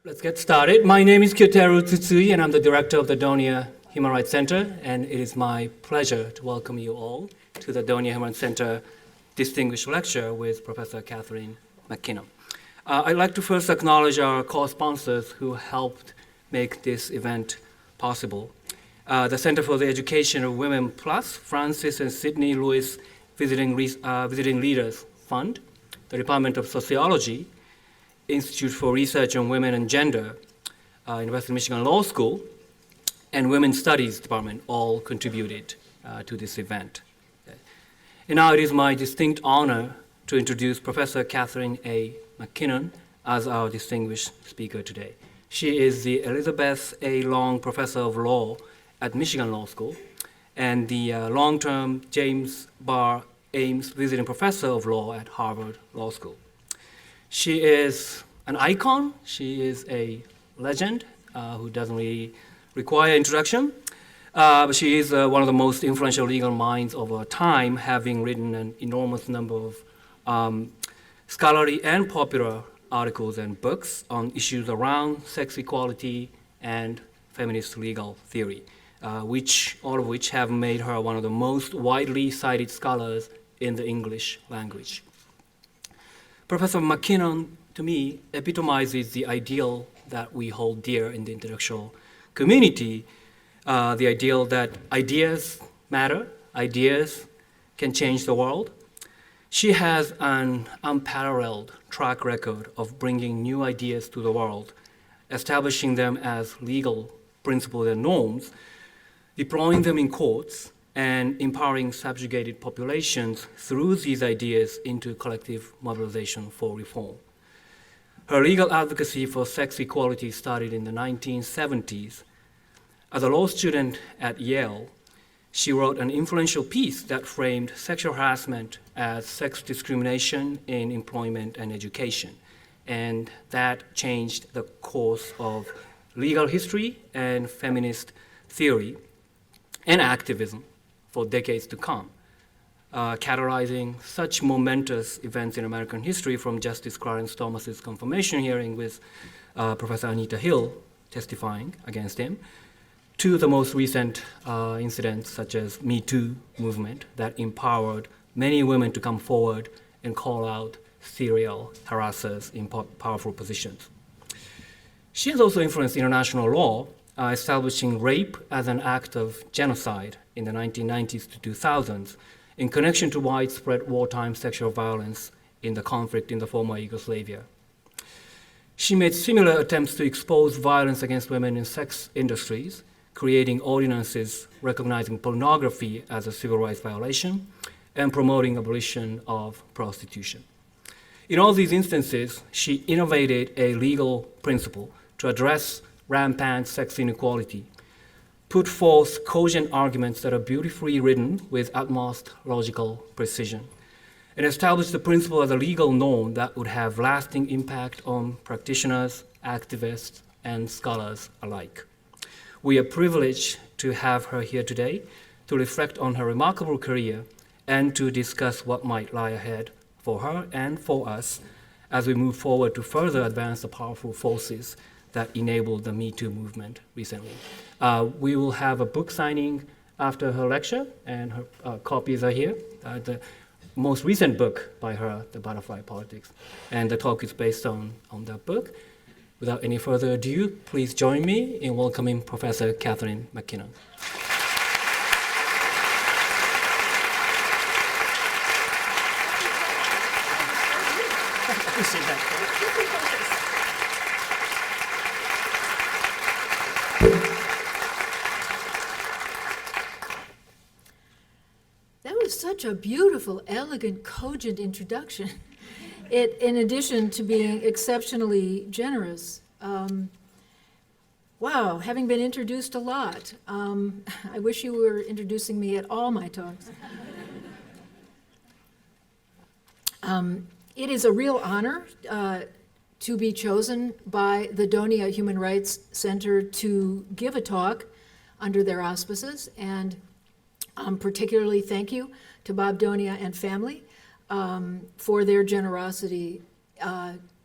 Let's get started. My name is Kyoteru Tsutsui, and I'm the director of the Donia Human Rights Center, and it is my pleasure to welcome you all to the Donia Human Rights Center Distinguished Lecture with Professor Catharine MacKinnon. I'd like to first acknowledge our co-sponsors who helped make this event possible. The Center for the Education of Women Plus, Francis and Sydney Lewis Visiting Leaders Fund, the Department of Sociology, Institute for Research on Women and Gender, University of Michigan Law School, and Women's Studies Department all contributed to this event. Okay. And now it is my distinct honor to introduce Professor Catharine A. MacKinnon as our distinguished speaker today. She is the Elizabeth A. Long Professor of Law at Michigan Law School and the long-term James Barr Ames Visiting Professor of Law at Harvard Law School. She is an icon. She is a legend who doesn't really require introduction. But she is one of the most influential legal minds of our time, having written an enormous number of scholarly and popular articles and books on issues around sex equality and feminist legal theory, all of which have made her one of the most widely cited scholars in the English language. Professor MacKinnon, to me, epitomizes the ideal that we hold dear in the intellectual community, the ideal that ideas matter, ideas can change the world. She has an unparalleled track record of bringing new ideas to the world, establishing them as legal principles and norms, deploying them in courts, and empowering subjugated populations through these ideas into collective mobilization for reform. Her legal advocacy for sex equality started in the 1970s. As a law student at Yale, she wrote an influential piece that framed sexual harassment as sex discrimination in employment and education. And that changed the course of legal history and feminist theory and activism for decades to come, catalyzing such momentous events in American history, from Justice Clarence Thomas's confirmation hearing with Professor Anita Hill testifying against him, to the most recent incidents such as Me Too movement that empowered many women to come forward and call out serial harassers in powerful positions. She has also influenced international law, establishing rape as an act of genocide in the 1990s to 2000s in connection to widespread wartime sexual violence in the conflict in the former Yugoslavia. She made similar attempts to expose violence against women in sex industries, creating ordinances recognizing pornography as a civil rights violation and promoting abolition of prostitution. In all these instances, she innovated a legal principle to address rampant sex inequality, put forth cogent arguments that are beautifully written with utmost logical precision, and established the principle as a legal norm that would have lasting impact on practitioners, activists, and scholars alike. We are privileged to have her here today to reflect on her remarkable career and to discuss what might lie ahead for her and for us as we move forward to further advance the powerful forces that enabled the Me Too movement recently. We will have a book signing after her lecture, and her copies are here. The most recent book by her, The Butterfly Politics, and the talk is based on that book. Without any further ado, please join me in welcoming Professor Catharine MacKinnon. Appreciate that. That was such a beautiful, elegant, cogent introduction. In addition to being exceptionally generous. Wow, having been introduced a lot. I wish you were introducing me at all my talks. It is a real honor to be chosen by the Donia Human Rights Center to give a talk under their auspices, and particularly thank you to Bob Donia and family for their generosity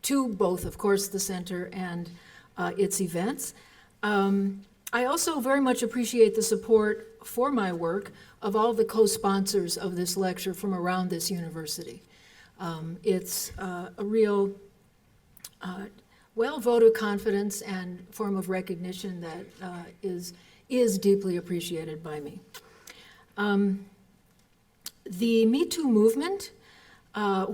to both, of course, the center and its events. I also very much appreciate the support for my work of all the co-sponsors of this lecture from around this university. It's a real well-vote of confidence and form of recognition that is deeply appreciated by me. The Me Too movement,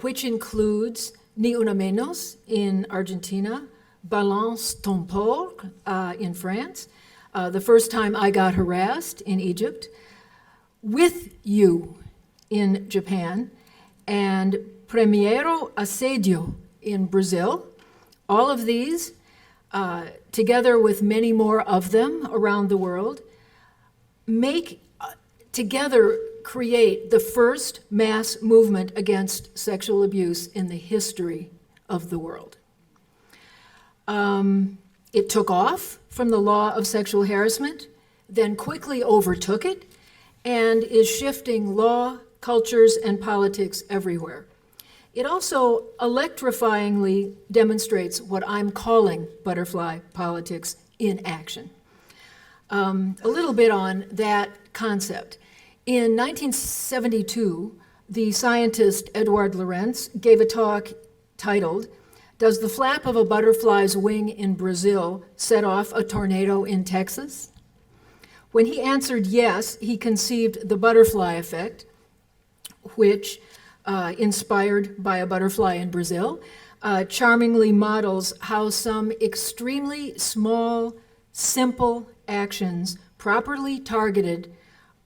which includes Ni Una Menos in Argentina, Balance ton porc in France, the first time I got harassed in Egypt, With You in Japan, and Primeiro Assédio in Brazil. All of these, together with many more of them around the world, together create the first mass movement against sexual abuse in the history of the world. It took off from the law of sexual harassment, then quickly overtook it, and is shifting law, cultures, and politics everywhere. It also electrifyingly demonstrates what I'm calling butterfly politics in action. A little bit on that concept. In 1972, the scientist Edouard Lorenz gave a talk titled, "Does the flap of a butterfly's wing in Brazil set off a tornado in Texas?" When he answered yes, he conceived the butterfly effect, which, inspired by a butterfly in Brazil, charmingly models how some extremely small, simple actions, properly targeted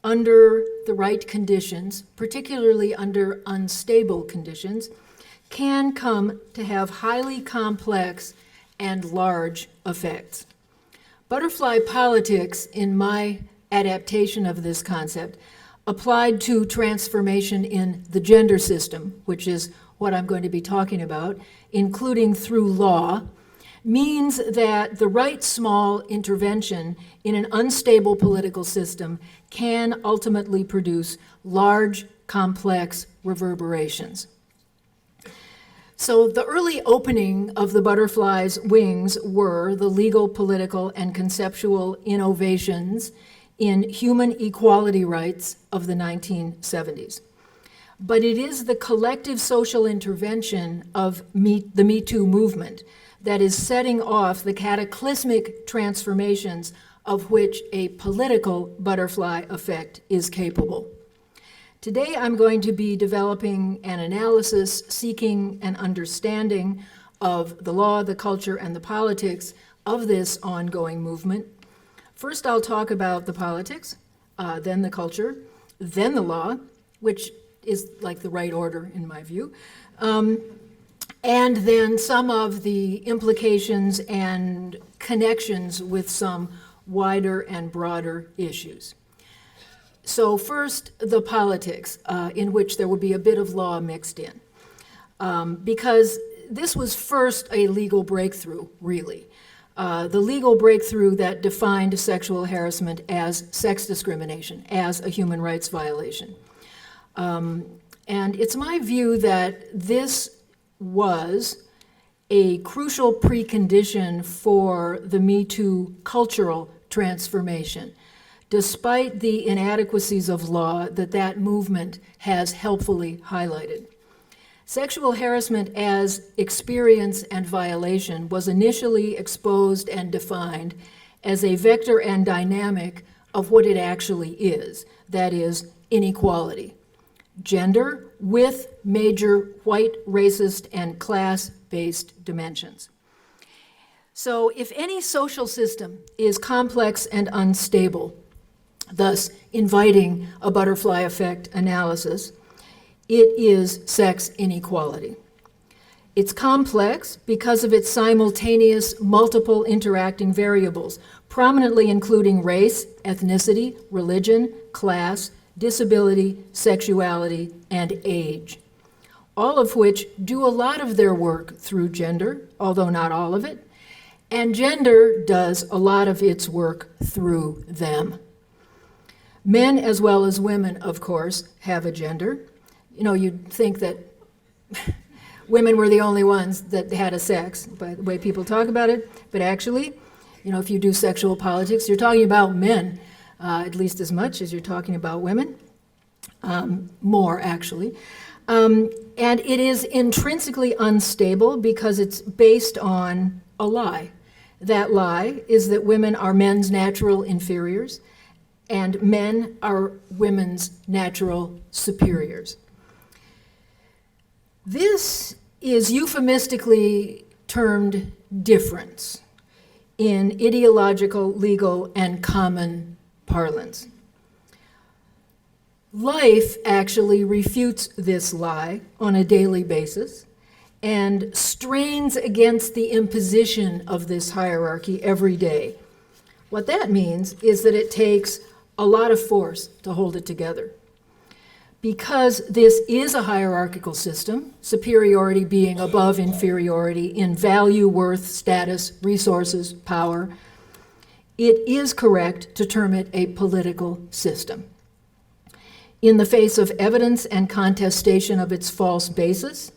under the right conditions, particularly under unstable conditions, can come to have highly complex and large effects. Butterfly politics, in my adaptation of this concept, applied to transformation in the gender system, which is what I'm going to be talking about, including through law, means that the right small intervention in an unstable political system can ultimately produce large, complex reverberations. So the early opening of the butterfly's wings were the legal, political, and conceptual innovations in human equality rights of the 1970s. But it is the collective social intervention of the Me Too movement that is setting off the cataclysmic transformations of which a political butterfly effect is capable. Today, I'm going to be developing an analysis seeking an understanding of the law, the culture, and the politics of this ongoing movement. First, I'll talk about the politics, then the culture, then the law, which is like the right order in my view, and then some of the implications and connections with some wider and broader issues. So first, the politics, in which there will be a bit of law mixed in, because this was first a legal breakthrough, really. The legal breakthrough that defined sexual harassment as sex discrimination, as a human rights violation. And it's my view that this was a crucial precondition for the Me Too cultural transformation, despite the inadequacies of law that movement has helpfully highlighted. Sexual harassment as experience and violation was initially exposed and defined as a vector and dynamic of what it actually is, that is, inequality. Gender with major white, racist, and class-based dimensions. So if any social system is complex and unstable, thus inviting a butterfly effect analysis, it is sex inequality. It's complex because of its simultaneous multiple interacting variables, prominently including race, ethnicity, religion, class, disability, sexuality, and age, all of which do a lot of their work through gender, although not all of it, and gender does a lot of its work through them. Men as well as women, of course, have a gender. You know, you'd think that women were the only ones that had a sex, by the way people talk about it. But actually, if you do sexual politics, you're talking about men, at least as much as you're talking about women, more actually. And it is intrinsically unstable because it's based on a lie. That lie is that women are men's natural inferiors and men are women's natural superiors. This is euphemistically termed difference in ideological, legal, and common parlance. Life actually refutes this lie on a daily basis and strains against the imposition of this hierarchy every day. What that means is that it takes a lot of force to hold it together. Because this is a hierarchical system, superiority being above inferiority in value, worth, status, resources, power, it is correct to term it a political system. In the face of evidence and contestation of its false basis,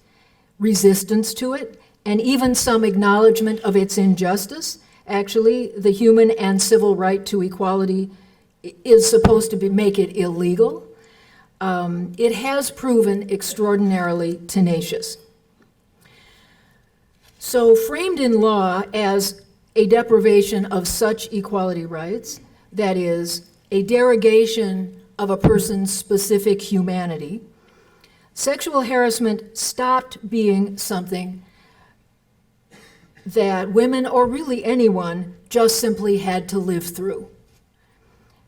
resistance to it, and even some acknowledgement of its injustice, actually, the human and civil right to equality is supposed to make it illegal. It has proven extraordinarily tenacious. So, framed in law as a deprivation of such equality rights, that is, a derogation of a person's specific humanity, sexual harassment stopped being something that women, or really anyone, just simply had to live through.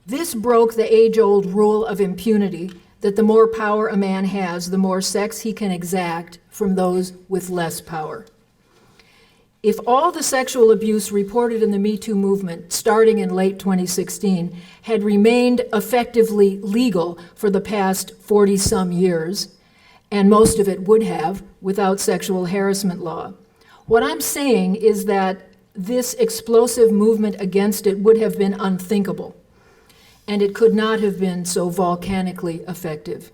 This broke the age-old rule of impunity that the more power a man has, the more sex he can exact from those with less power. If all the sexual abuse reported in the Me Too movement, starting in late 2016, had remained effectively legal for the past 40-some years, and most of it would have without sexual harassment law, what I'm saying is that this explosive movement against it would have been unthinkable, and it could not have been so volcanically effective.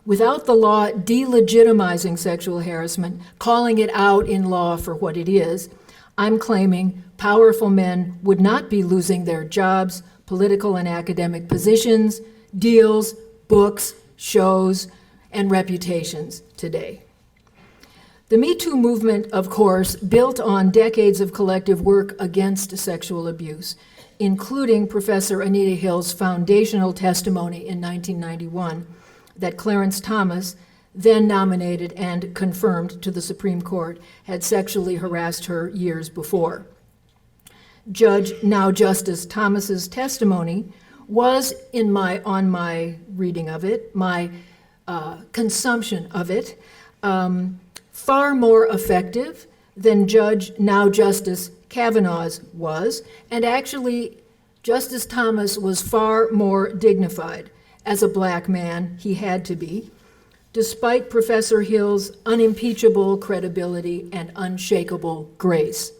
Without the law delegitimizing sexual harassment, calling it out in law for what it is, I'm claiming powerful men would not be losing their jobs, political and academic positions, deals, books, shows, and reputations today. The Me Too movement, of course, built on decades of collective work against sexual abuse, including Professor Anita Hill's foundational testimony in 1991 that Clarence Thomas, then nominated and confirmed to the Supreme Court, had sexually harassed her years before. Judge, now Justice Thomas's testimony was, on my reading of it, my consumption of it, far more effective than Judge, now Justice Kavanaugh's was, and actually Justice Thomas was far more dignified. As a black man, he had to be, despite Professor Hill's unimpeachable credibility and unshakable grace.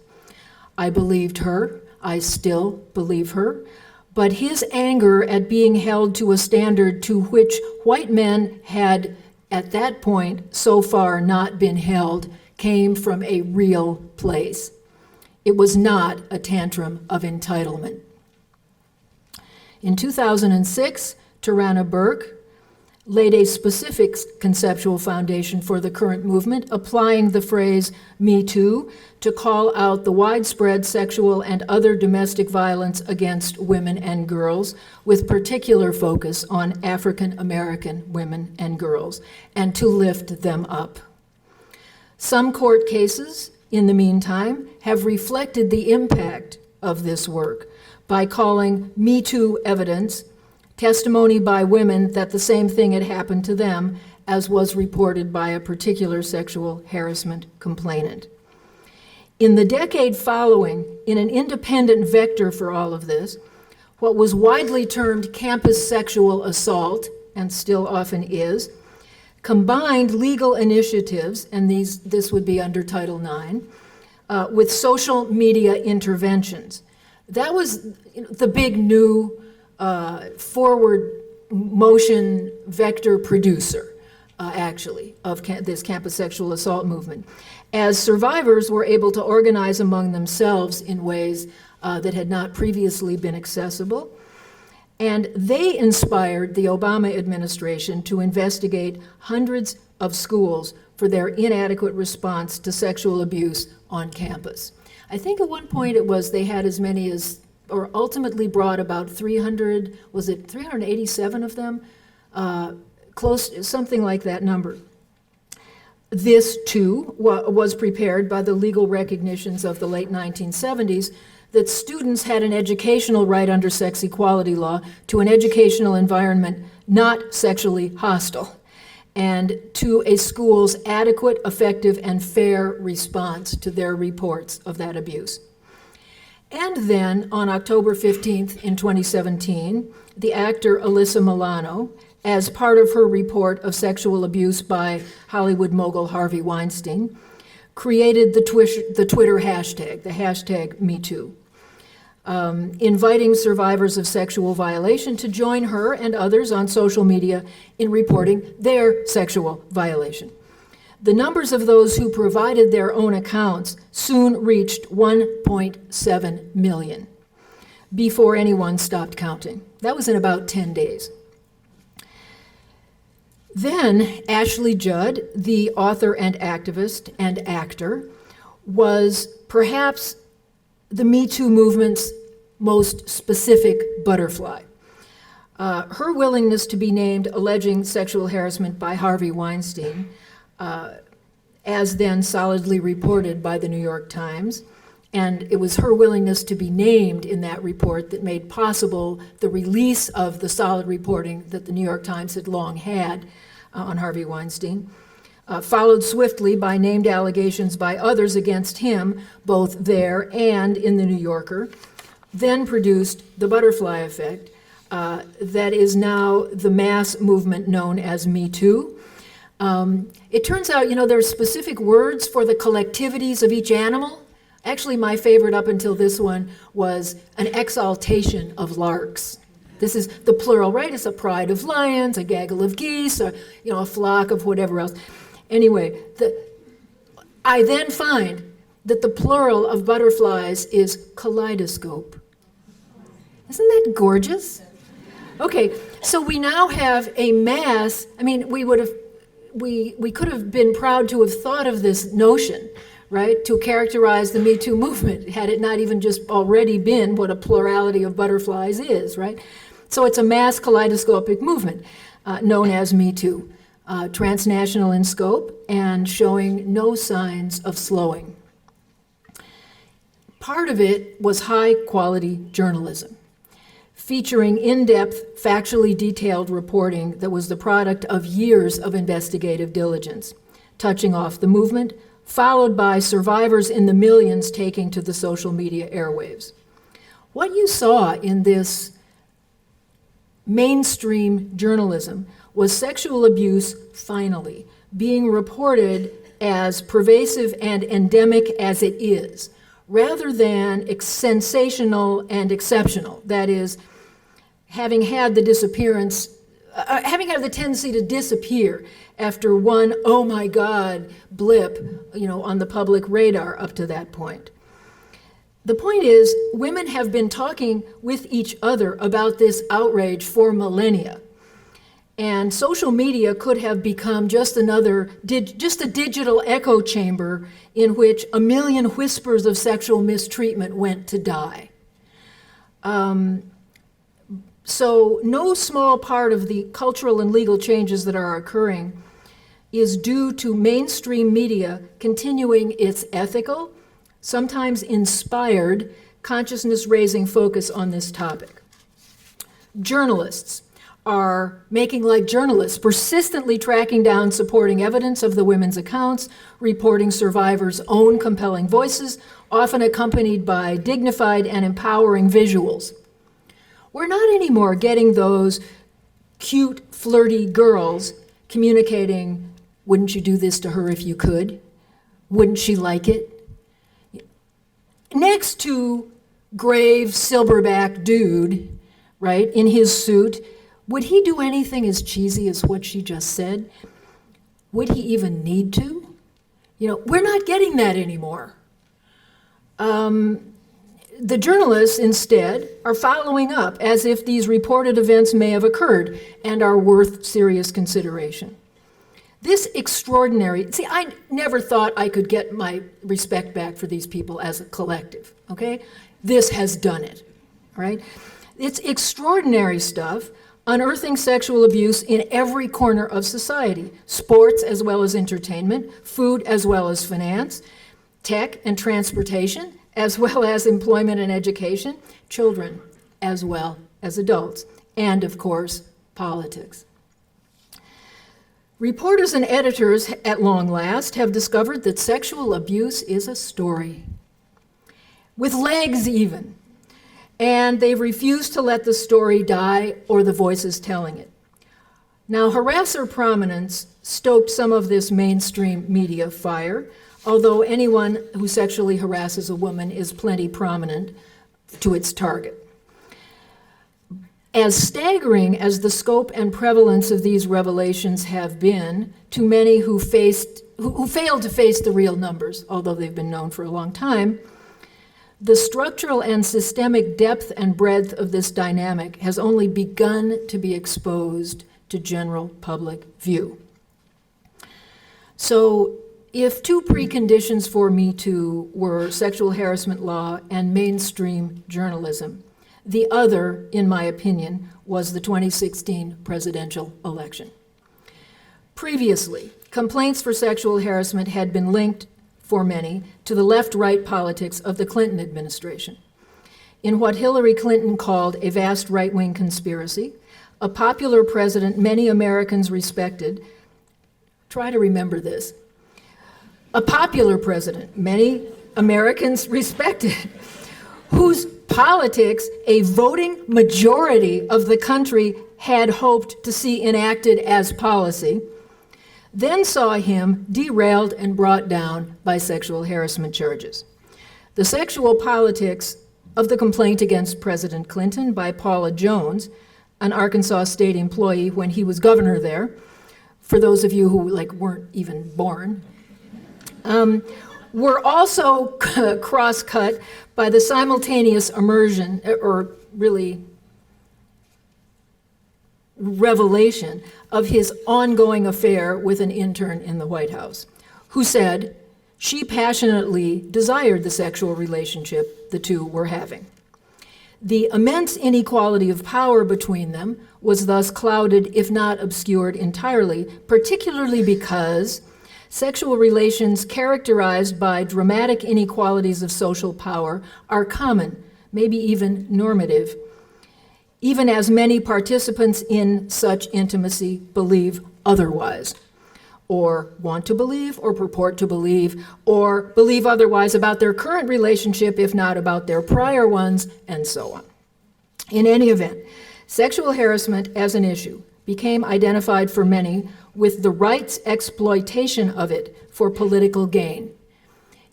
I believed her, I still believe her, but his anger at being held to a standard to which white men had, at that point, so far not been held, came from a real place. It was not a tantrum of entitlement. In 2006, Tarana Burke laid a specific conceptual foundation for the current movement, applying the phrase Me Too to call out the widespread sexual and other domestic violence against women and girls, with particular focus on African American women and girls, and to lift them up. Some court cases, in the meantime, have reflected the impact of this work by calling Me Too evidence testimony by women that the same thing had happened to them as was reported by a particular sexual harassment complainant. In the decade following, in an independent vector for all of this, what was widely termed campus sexual assault, and still often is, combined legal initiatives, and this would be under Title IX, with social media interventions. That was the big new forward motion vector producer actually, of this campus sexual assault movement, as survivors were able to organize among themselves in ways that had not previously been accessible. And they inspired the Obama administration to investigate hundreds of schools for their inadequate response to sexual abuse on campus. I think at one point it was they had as many as, or ultimately brought about 300, was it 387 of them? Close, something like that number. This, too, was prepared by the legal recognitions of the late 1970s that students had an educational right under sex equality law to an educational environment not sexually hostile, and to a school's adequate, effective, and fair response to their reports of that abuse. And then, on October 15th in 2017, the actor Alyssa Milano, as part of her report of sexual abuse by Hollywood mogul Harvey Weinstein, created the Twitter hashtag, the hashtag #MeToo, inviting survivors of sexual violation to join her and others on social media in reporting their sexual violation. The numbers of those who provided their own accounts soon reached 1.7 million before anyone stopped counting. That was in about 10 days. Then Ashley Judd, the author and activist and actor, was perhaps the Me Too movement's most specific butterfly. Her willingness to be named alleging sexual harassment by Harvey Weinstein, as then solidly reported by the New York Times, and it was her willingness to be named in that report that made possible the release of the solid reporting that the New York Times had long had on Harvey Weinstein, followed swiftly by named allegations by others against him, both there and in the New Yorker, then produced the butterfly effect that is now the mass movement known as Me Too. It turns out, there's specific words for the collectivities of each animal. Actually, my favorite up until this one was an exaltation of larks. This is the plural, right? It's a pride of lions, a gaggle of geese, or, a flock of whatever else. Anyway, I then find that the plural of butterflies is kaleidoscope. Isn't that gorgeous? Okay, so we now have a mass. I mean, we could have been proud to have thought of this notion, right, to characterize the Me Too movement, had it not even just already been what a plurality of butterflies is, right? So it's a mass kaleidoscopic movement known as Me Too, transnational in scope and showing no signs of slowing. Part of it was high-quality journalism, featuring in-depth, factually detailed reporting that was the product of years of investigative diligence, touching off the movement, followed by survivors in the millions taking to the social media airwaves. What you saw in this mainstream journalism was sexual abuse finally being reported as pervasive and endemic as it is, rather than sensational and exceptional. That is, having had the disappearance, having had the tendency to disappear after one, oh my God, blip, on the public radar up to that point. The point is, women have been talking with each other about this outrage for millennia. And social media could have become just a digital echo chamber in which a million whispers of sexual mistreatment went to die. So no small part of the cultural and legal changes that are occurring is due to mainstream media continuing its ethical, sometimes inspired, consciousness-raising focus on this topic. Journalists are making like journalists, persistently tracking down supporting evidence of the women's accounts, reporting survivors' own compelling voices, often accompanied by dignified and empowering visuals. We're not anymore getting those cute, flirty girls communicating, wouldn't you do this to her if you could? Wouldn't she like it? Next to grave silverback dude, right, in his suit, would he do anything as cheesy as what she just said? Would he even need to? We're not getting that anymore. The journalists, instead, are following up as if these reported events may have occurred and are worth serious consideration. This extraordinary, I never thought I could get my respect back for these people as a collective, okay? This has done it, all right? It's extraordinary stuff, unearthing sexual abuse in every corner of society, sports as well as entertainment, food as well as finance, tech and transportation, as well as employment and education, children as well as adults, and of course, politics. Reporters and editors, at long last, have discovered that sexual abuse is a story, with legs even, and they've refused to let the story die or the voices telling it. Now, harasser prominence stoked some of this mainstream media fire, although anyone who sexually harasses a woman is plenty prominent to its target. As staggering as the scope and prevalence of these revelations have been to many who failed to face the real numbers, although they've been known for a long time, the structural and systemic depth and breadth of this dynamic has only begun to be exposed to general public view. So, if two preconditions for Me Too were sexual harassment law and mainstream journalism, the other, in my opinion, was the 2016 presidential election. Previously, complaints for sexual harassment had been linked, for many, to the left-right politics of the Clinton administration. In what Hillary Clinton called a vast right-wing conspiracy, a popular president many Americans respected, try to remember this, a popular president many Americans respected, whose politics a voting majority of the country had hoped to see enacted as policy, then saw him derailed and brought down by sexual harassment charges. The sexual politics of the complaint against President Clinton by Paula Jones, an Arkansas state employee when he was governor there, for those of you who weren't even born, were also cross-cut by the simultaneous immersion, or really revelation, of his ongoing affair with an intern in the White House, who said she passionately desired the sexual relationship the two were having. The immense inequality of power between them was thus clouded, if not obscured entirely, particularly because sexual relations characterized by dramatic inequalities of social power are common, maybe even normative, even as many participants in such intimacy believe otherwise, or want to believe, or purport to believe, or believe otherwise about their current relationship, if not about their prior ones, and so on. In any event, sexual harassment as an issue became identified for many with the right's exploitation of it for political gain.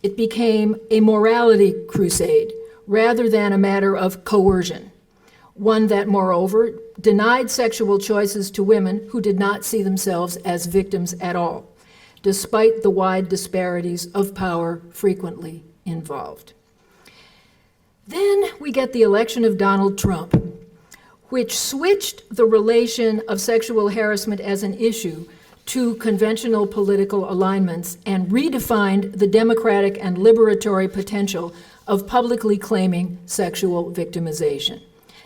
It became a morality crusade rather than a matter of coercion, one that, moreover, denied sexual choices to women who did not see themselves as victims at all, despite the wide disparities of power frequently involved. Then we get the election of Donald Trump, which switched the relation of sexual harassment as an issue to conventional political alignments and redefined the democratic and liberatory potential of publicly claiming sexual victimization.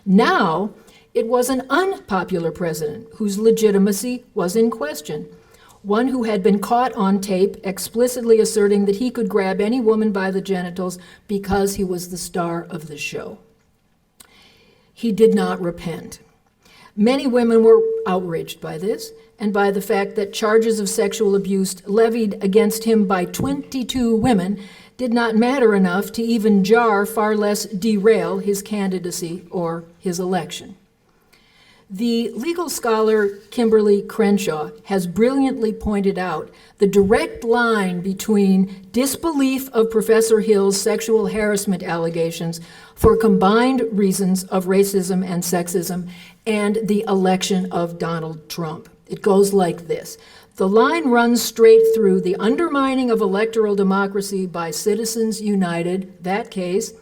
Now, it was an unpopular president whose legitimacy was in question, one who had been caught on tape explicitly asserting that he could grab any woman by the genitals because he was the star of the show. He did not repent. Many women were outraged by this and by the fact that charges of sexual abuse levied against him by 22 women did not matter enough to even jar, far less derail, his candidacy or his election. The legal scholar Kimberly Crenshaw has brilliantly pointed out the direct line between disbelief of Professor Hill's sexual harassment allegations for combined reasons of racism and sexism and the election of Donald Trump. It goes like this. The line runs straight through the undermining of electoral democracy by Citizens United, that case,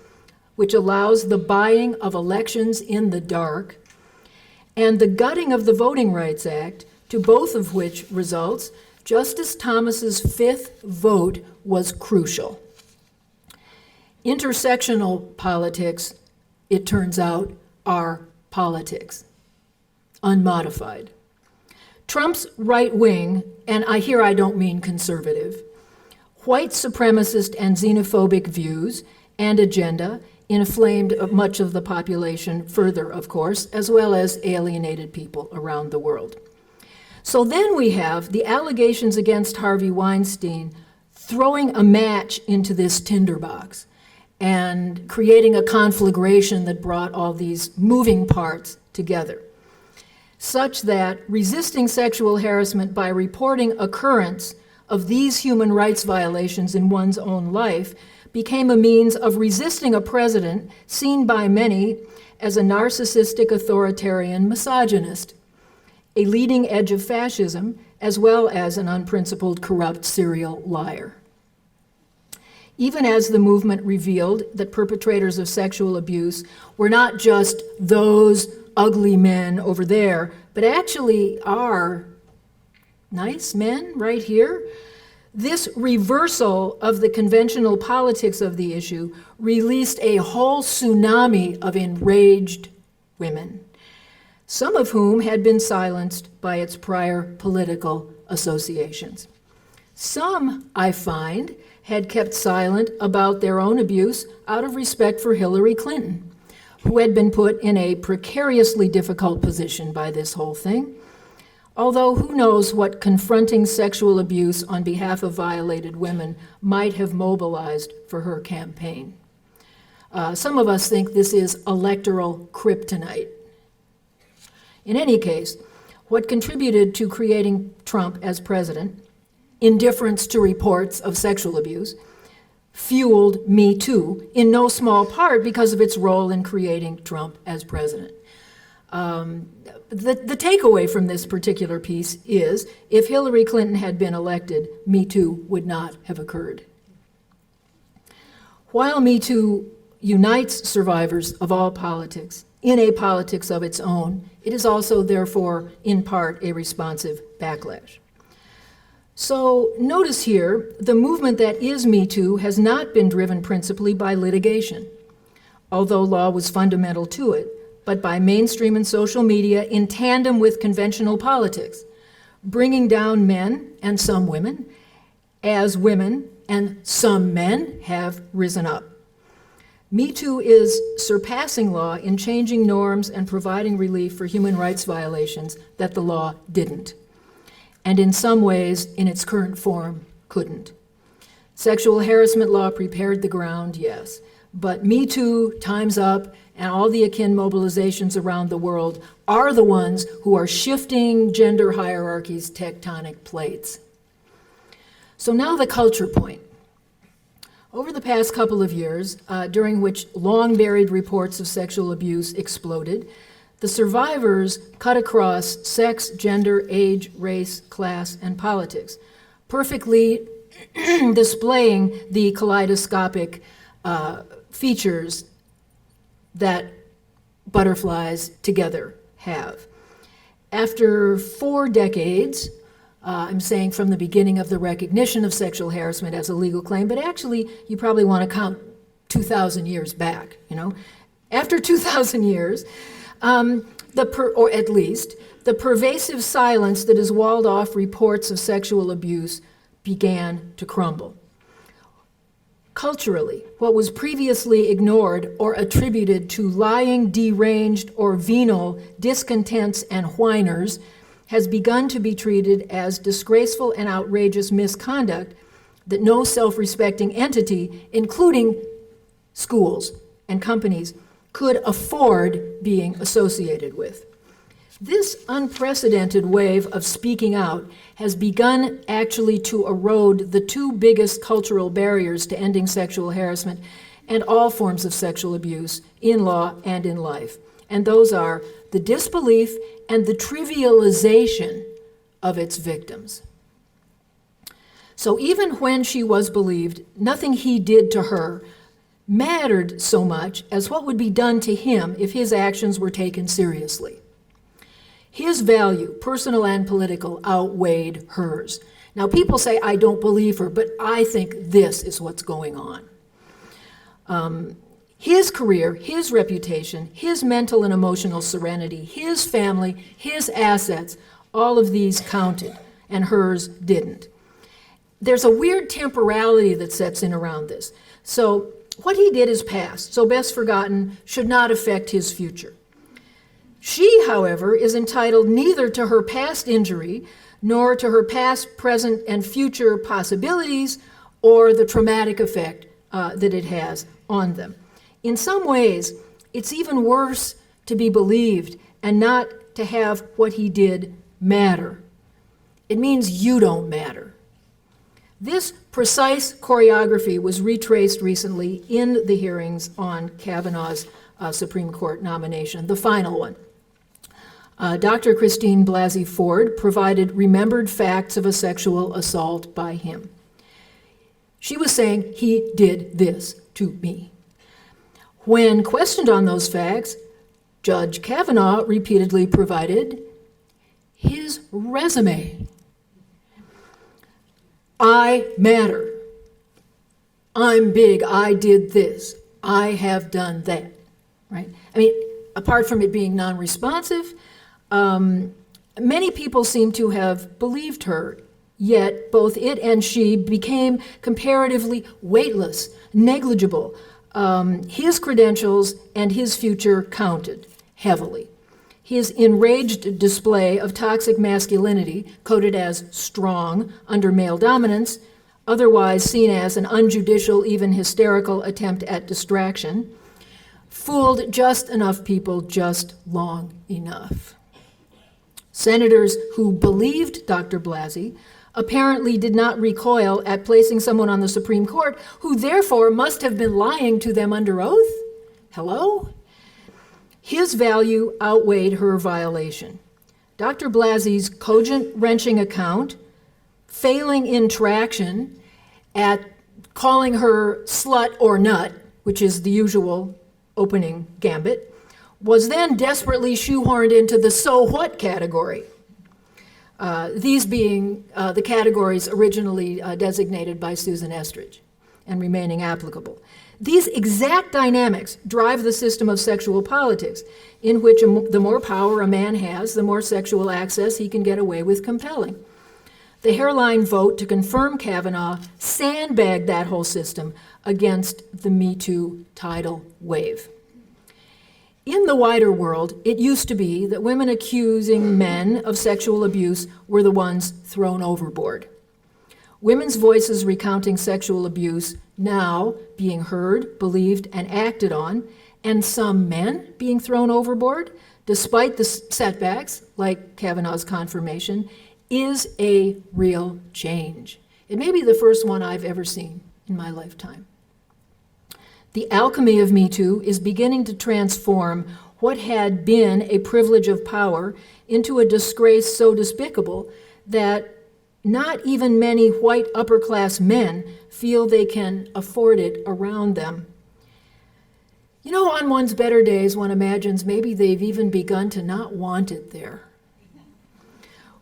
which allows the buying of elections in the dark, and the gutting of the Voting Rights Act, to both of which results Justice Thomas's fifth vote was crucial. Intersectional politics, it turns out, are politics, unmodified. Trump's right wing, and here I don't mean conservative, white supremacist and xenophobic views and agenda inflamed much of the population further, of course, as well as alienated people around the world. So then we have the allegations against Harvey Weinstein throwing a match into this tinderbox and creating a conflagration that brought all these moving parts together, such that resisting sexual harassment by reporting occurrence of these human rights violations in one's own life became a means of resisting a president seen by many as a narcissistic authoritarian misogynist, a leading edge of fascism, as well as an unprincipled, corrupt serial liar. Even as the movement revealed that perpetrators of sexual abuse were not just those ugly men over there, but actually are nice men right here, this reversal of the conventional politics of the issue released a whole tsunami of enraged women, some of whom had been silenced by its prior political associations. Some, I find, had kept silent about their own abuse out of respect for Hillary Clinton, who had been put in a precariously difficult position by this whole thing. Although who knows what confronting sexual abuse on behalf of violated women might have mobilized for her campaign. Some of us think this is electoral kryptonite. In any case, what contributed to creating Trump as president, indifference to reports of sexual abuse, fueled Me Too, in no small part because of its role in creating Trump as president. The takeaway from this particular piece is, if Hillary Clinton had been elected, Me Too would not have occurred. While Me Too unites survivors of all politics in a politics of its own, it is also, therefore, in part, a responsive backlash. So notice here, the movement that is Me Too has not been driven principally by litigation, although law was fundamental to it, but by mainstream and social media in tandem with conventional politics, bringing down men and some women as women and some men have risen up. Me Too is surpassing law in changing norms and providing relief for human rights violations that the law didn't, and in some ways, in its current form, couldn't. Sexual harassment law prepared the ground, yes, but Me Too, Time's Up, and all the akin mobilizations around the world are the ones who are shifting gender hierarchies' tectonic plates. So now the culture point. Over the past couple of years, during which long-buried reports of sexual abuse exploded, the survivors cut across sex, gender, age, race, class, and politics, perfectly displaying the kaleidoscopic features that butterflies together have. After 4 decades, I'm saying from the beginning of the recognition of sexual harassment as a legal claim, but actually you probably want to count 2,000 years back, After 2,000 years, or at least, the pervasive silence that has walled off reports of sexual abuse began to crumble. Culturally, what was previously ignored or attributed to lying, deranged, or venal discontents and whiners has begun to be treated as disgraceful and outrageous misconduct that no self-respecting entity, including schools and companies, could afford being associated with. This unprecedented wave of speaking out has begun actually to erode the 2 biggest cultural barriers to ending sexual harassment and all forms of sexual abuse in law and in life. And those are the disbelief and the trivialization of its victims. So even when she was believed, nothing he did to her mattered so much as what would be done to him if his actions were taken seriously. His value, personal and political, outweighed hers. Now, people say, I don't believe her, but I think this is what's going on. His career, his reputation, his mental and emotional serenity, his family, his assets, all of these counted, and hers didn't. There's a weird temporality that sets in around this. So what he did is past, so best forgotten, should not affect his future. She, however, is entitled neither to her past injury nor to her past, present, and future possibilities or the traumatic effect that it has on them. In some ways, it's even worse to be believed and not to have what he did matter. It means you don't matter. This precise choreography was retraced recently in the hearings on Kavanaugh's Supreme Court nomination, the final one. Dr. Christine Blasey Ford provided remembered facts of a sexual assault by him. She was saying, he did this to me. When questioned on those facts, Judge Kavanaugh repeatedly provided his resume. I matter. I'm big. I did this. I have done that. Right? I mean, apart from it being non-responsive, many people seem to have believed her, yet both it and she became comparatively weightless, negligible. His credentials and his future counted heavily. His enraged display of toxic masculinity, coded as strong under male dominance, otherwise seen as an unjudicial, even hysterical attempt at distraction, fooled just enough people just long enough. Senators who believed Dr. Blasey apparently did not recoil at placing someone on the Supreme Court who therefore must have been lying to them under oath. Hello? His value outweighed her violation. Dr. Blasey's cogent, wrenching account, failing in traction at calling her slut or nut, which is the usual opening gambit, was then desperately shoehorned into the so what category. These being the categories originally designated by Susan Estridge and remaining applicable. These exact dynamics drive the system of sexual politics, in which the more power a man has, the more sexual access he can get away with compelling. The hairline vote to confirm Kavanaugh sandbagged that whole system against the Me Too tidal wave. In the wider world, it used to be that women accusing men of sexual abuse were the ones thrown overboard. Women's voices recounting sexual abuse now being heard, believed, and acted on, and some men being thrown overboard, despite the setbacks, like Kavanaugh's confirmation, is a real change. It may be the first one I've ever seen in my lifetime. The alchemy of Me Too is beginning to transform what had been a privilege of power into a disgrace so despicable that not even many white upper-class men feel they can afford it around them. You know, on one's better days, one imagines maybe they've even begun to not want it there.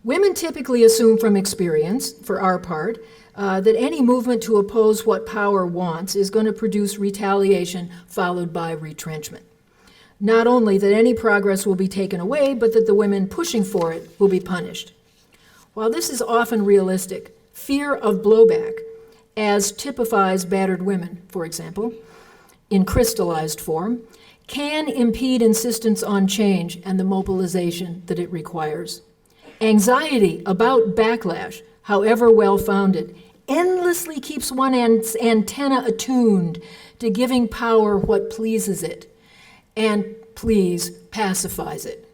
Women typically assume from experience, for our part, that any movement to oppose what power wants is going to produce retaliation followed by retrenchment. Not only that any progress will be taken away, but that the women pushing for it will be punished. While this is often realistic, fear of blowback, as typifies battered women, for example, in crystallized form, can impede insistence on change and the mobilization that it requires. Anxiety about backlash, however well-founded, endlessly keeps one's antenna attuned to giving power what pleases it, and please pacifies it.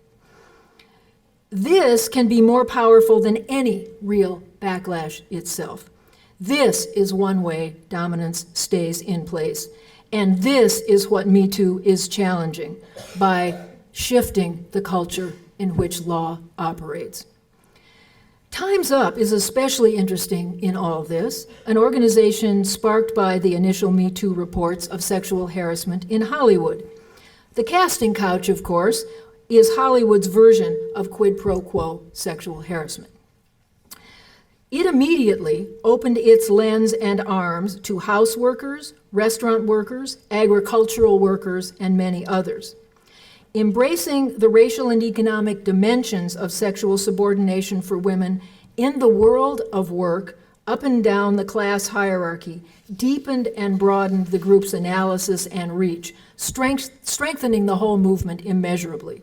This can be more powerful than any real backlash itself. This is one way dominance stays in place, and this is what Me Too is challenging by shifting the culture in which law operates. Time's Up is especially interesting in all this, an organization sparked by the initial Me Too reports of sexual harassment in Hollywood. The casting couch, of course, is Hollywood's version of quid pro quo sexual harassment. It immediately opened its lens and arms to houseworkers, restaurant workers, agricultural workers, and many others. Embracing the racial and economic dimensions of sexual subordination for women in the world of work, up and down the class hierarchy, deepened and broadened the group's analysis and reach, strengthening the whole movement immeasurably.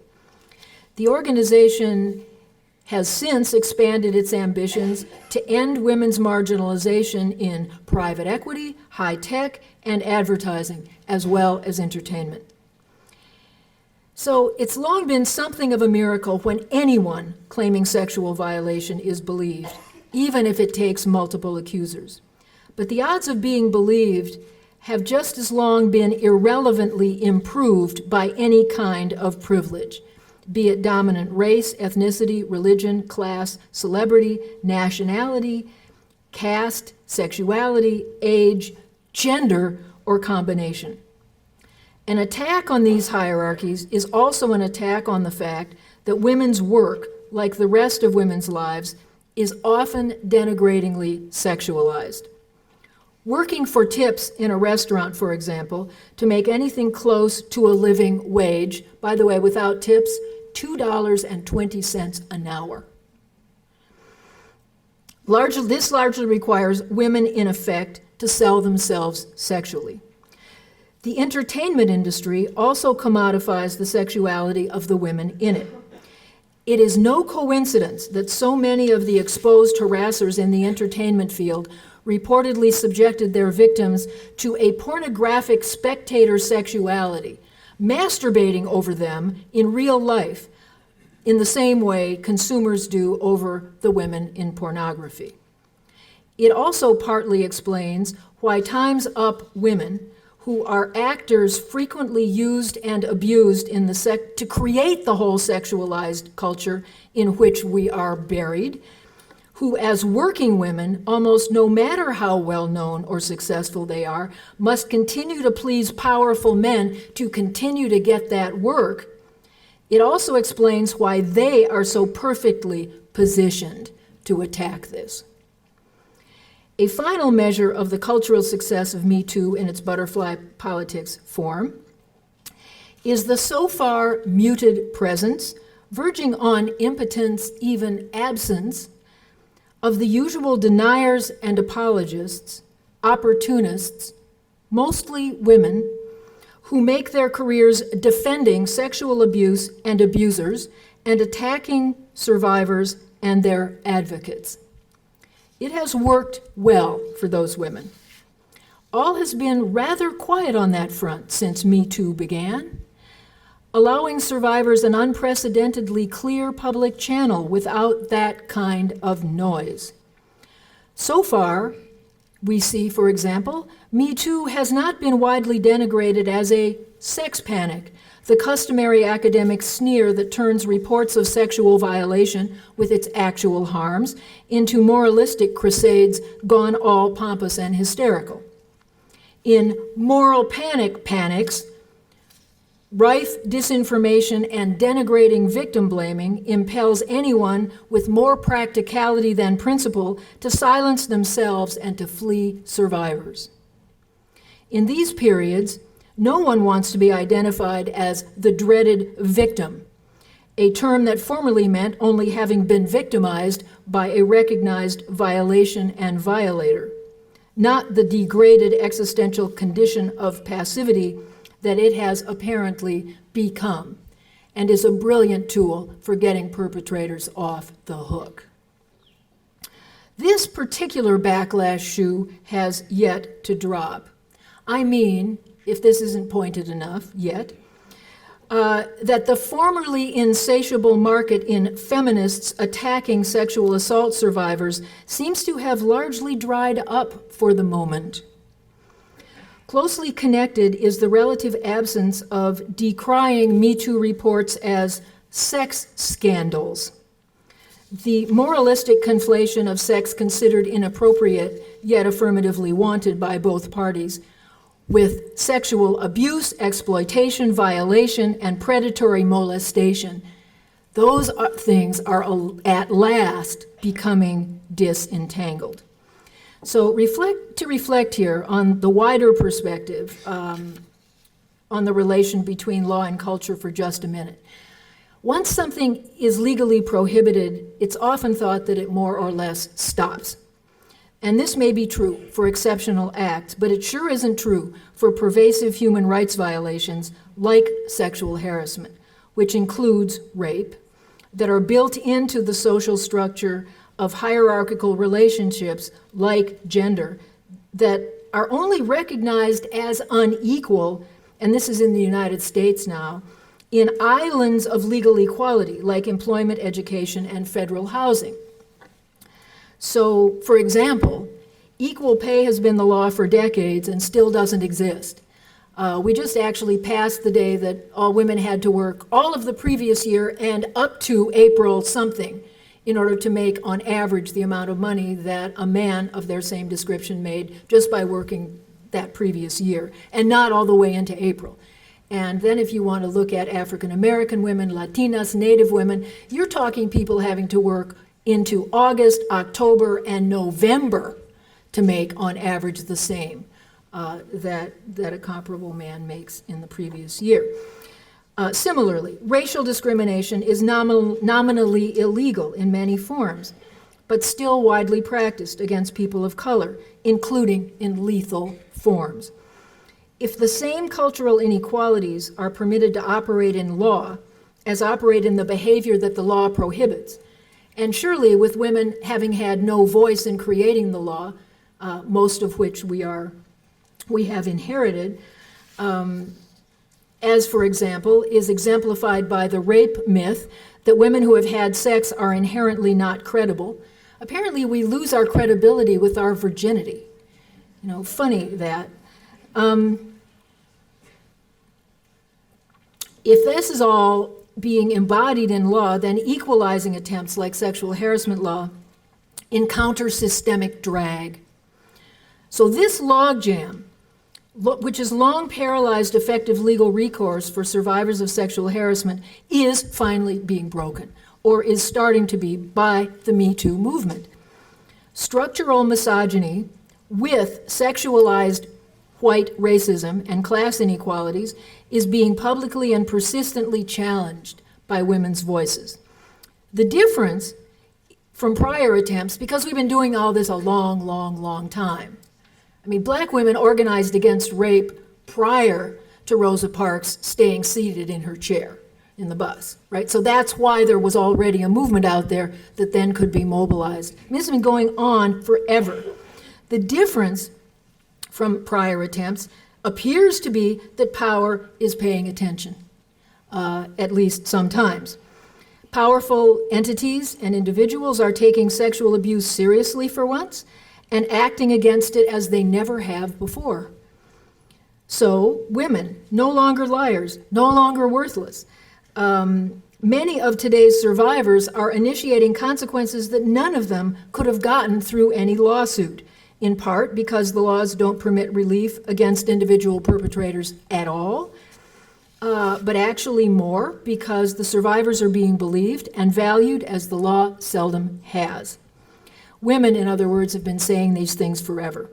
The organization has since expanded its ambitions to end women's marginalization in private equity, high tech, and advertising, as well as entertainment. So it's long been something of a miracle when anyone claiming sexual violation is believed, even if it takes multiple accusers. But the odds of being believed have just as long been irrelevantly improved by any kind of privilege, be it dominant race, ethnicity, religion, class, celebrity, nationality, caste, sexuality, age, gender, or combination. An attack on these hierarchies is also an attack on the fact that women's work, like the rest of women's lives, is often denigratingly sexualized. Working for tips in a restaurant, for example, to make anything close to a living wage, by the way, without tips, $2.20 an hour. This largely requires women, in effect, to sell themselves sexually. The entertainment industry also commodifies the sexuality of the women in it. It is no coincidence that so many of the exposed harassers in the entertainment field reportedly subjected their victims to a pornographic spectator sexuality, masturbating over them in real life, in the same way consumers do over the women in pornography. It also partly explains why Time's Up women, who are actors frequently used and abused in to create the whole sexualized culture in which we are buried, who as working women, almost no matter how well known or successful they are, must continue to please powerful men to continue to get that work. It also explains why they are so perfectly positioned to attack this. A final measure of the cultural success of Me Too in its butterfly politics form is the so far muted presence, verging on impotence, even absence, of the usual deniers and apologists, opportunists, mostly women, who make their careers defending sexual abuse and abusers and attacking survivors and their advocates. It has worked well for those women. All has been rather quiet on that front since Me Too began, allowing survivors an unprecedentedly clear public channel without that kind of noise. So far, we see, for example, Me Too has not been widely denigrated as a sex panic, the customary academic sneer that turns reports of sexual violation with its actual harms into moralistic crusades gone all pompous and hysterical. In moral panics, rife disinformation and denigrating victim blaming impels anyone with more practicality than principle to silence themselves and to flee survivors. In these periods, no one wants to be identified as the dreaded victim, a term that formerly meant only having been victimized by a recognized violation and violator, not the degraded existential condition of passivity that it has apparently become, and is a brilliant tool for getting perpetrators off the hook. This particular backlash shoe has yet to drop. I mean, if this isn't pointed enough yet, that the formerly insatiable market in feminists attacking sexual assault survivors seems to have largely dried up for the moment. Closely connected is the relative absence of decrying Me Too reports as sex scandals. the moralistic conflation of sex considered inappropriate yet affirmatively wanted by both parties with sexual abuse, exploitation, violation, and predatory molestation. Those things are at last becoming disentangled. So to reflect here on the wider perspective on the relation between law and culture for just a minute. Once something is legally prohibited, it's often thought that it more or less stops. And this may be true for exceptional acts, but it sure isn't true for pervasive human rights violations like sexual harassment, which includes rape, that are built into the social structure of hierarchical relationships like gender, that are only recognized as unequal, and this is in the United States now, in islands of legal equality like employment, education, and federal housing. So, for example, equal pay has been the law for decades and still doesn't exist. We just actually passed the day that all women had to work all of the previous year and up to April something in order to make, on average, the amount of money that a man of their same description made just by working that previous year, and not all the way into April. And then if you want to look at African American women, Latinas, Native women, you're talking people having to work into August, October, and November to make, on average, the same that a comparable man makes in the previous year. Similarly, racial discrimination is nominally illegal in many forms, but still widely practiced against people of color, including in lethal forms. If the same cultural inequalities are permitted to operate in law as operate in the behavior that the law prohibits, and surely with women having had no voice in creating the law, most of which we have inherited, as, for example, is exemplified by the rape myth that women who have had sex are inherently not credible. Apparently, we lose our credibility with our virginity. You know, funny that. If this is all being embodied in law, then equalizing attempts like sexual harassment law encounter systemic drag. So this logjam, which has long paralyzed effective legal recourse for survivors of sexual harassment, is finally being broken, or is starting to be, by the Me Too movement. Structural misogyny with sexualized white racism and class inequalities is being publicly and persistently challenged by women's voices. The difference from prior attempts, because we've been doing all this a long, long, long time. I mean, black women organized against rape prior to Rosa Parks staying seated in her chair in the bus, right? So that's why there was already a movement out there that then could be mobilized. I mean, this has been going on forever. The difference from prior attempts appears to be that power is paying attention, at least sometimes. Powerful entities and individuals are taking sexual abuse seriously for once and acting against it as they never have before. So, women, no longer liars, no longer worthless. Many of today's survivors are initiating consequences that none of them could have gotten through any lawsuit, in part because the laws don't permit relief against individual perpetrators at all, but actually more because the survivors are being believed and valued as the law seldom has. Women, in other words, have been saying these things forever.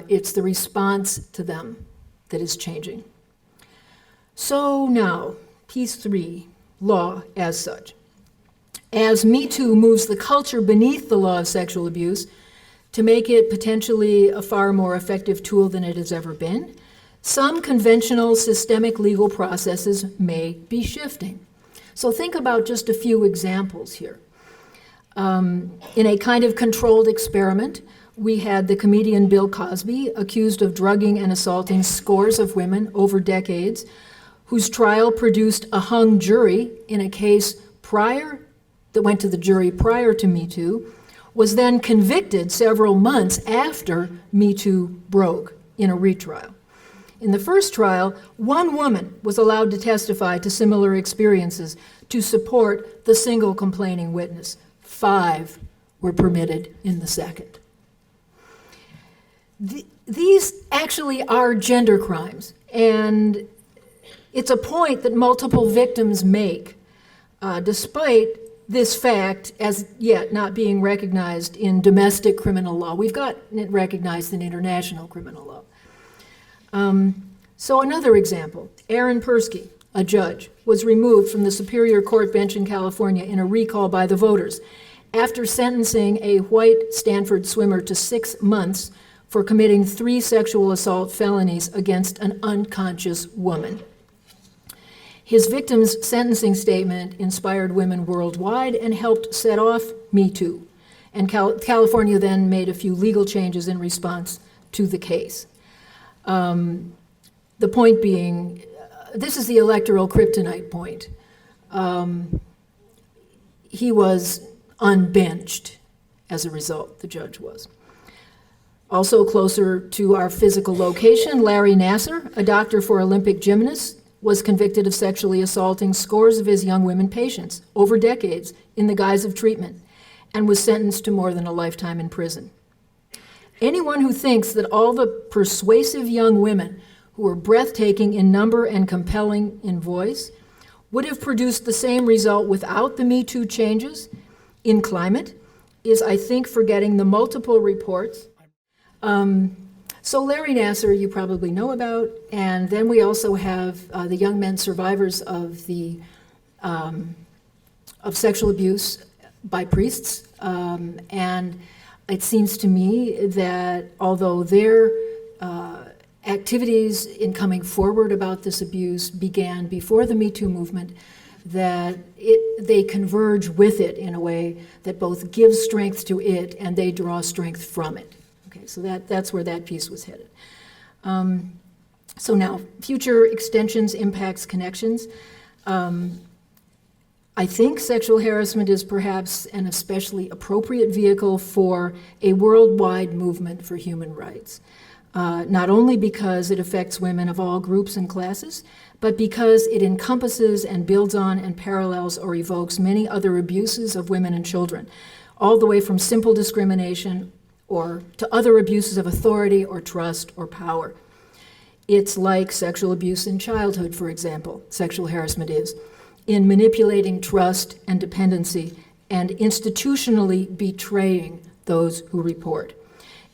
It's the response to them that is changing. So now, piece 3, law as such. As Me Too moves the culture beneath the law of sexual abuse to make it potentially a far more effective tool than it has ever been, some conventional systemic legal processes may be shifting. So think about just a few examples here. In a kind of controlled experiment, we had the comedian Bill Cosby accused of drugging and assaulting scores of women over decades, whose trial produced a hung jury in a case that went to the jury prior to Me Too, was then convicted several months after Me Too broke in a retrial. In the first trial, one woman was allowed to testify to similar experiences to support the single complaining witness. 5 were permitted in the second. These actually are gender crimes, and it's a point that multiple victims make, despite this fact as yet not being recognized in domestic criminal law. We've got it recognized in international criminal law. So another example, Aaron Persky, a judge, was removed from the Superior Court bench in California in a recall by the voters after sentencing a white Stanford swimmer to 6 months for committing 3 sexual assault felonies against an unconscious woman. His victim's sentencing statement inspired women worldwide and helped set off Me Too. And California then made a few legal changes in response to the case. The point being, this is the electoral kryptonite point. He was unbenched as a result, the judge was. Also closer to our physical location, Larry Nassar, a doctor for Olympic gymnasts, was convicted of sexually assaulting scores of his young women patients over decades in the guise of treatment and was sentenced to more than a lifetime in prison. Anyone who thinks that all the persuasive young women who were breathtaking in number and compelling in voice would have produced the same result without the Me Too changes in climate is, I think, forgetting the multiple reports. So Larry Nassar, you probably know about, and then we also have the young men survivors of sexual abuse by priests, and it seems to me that although their activities in coming forward about this abuse began before the Me Too movement, that they converge with it in a way that both gives strength to it and they draw strength from it. Okay, so that's where that piece was headed. So now, future extensions, impacts, connections. I think sexual harassment is perhaps an especially appropriate vehicle for a worldwide movement for human rights. Not only because it affects women of all groups and classes, but because it encompasses and builds on and parallels or evokes many other abuses of women and children, all the way from simple discrimination or to other abuses of authority or trust or power. It's like sexual abuse in childhood, for example, sexual harassment is, in manipulating trust and dependency and institutionally betraying those who report.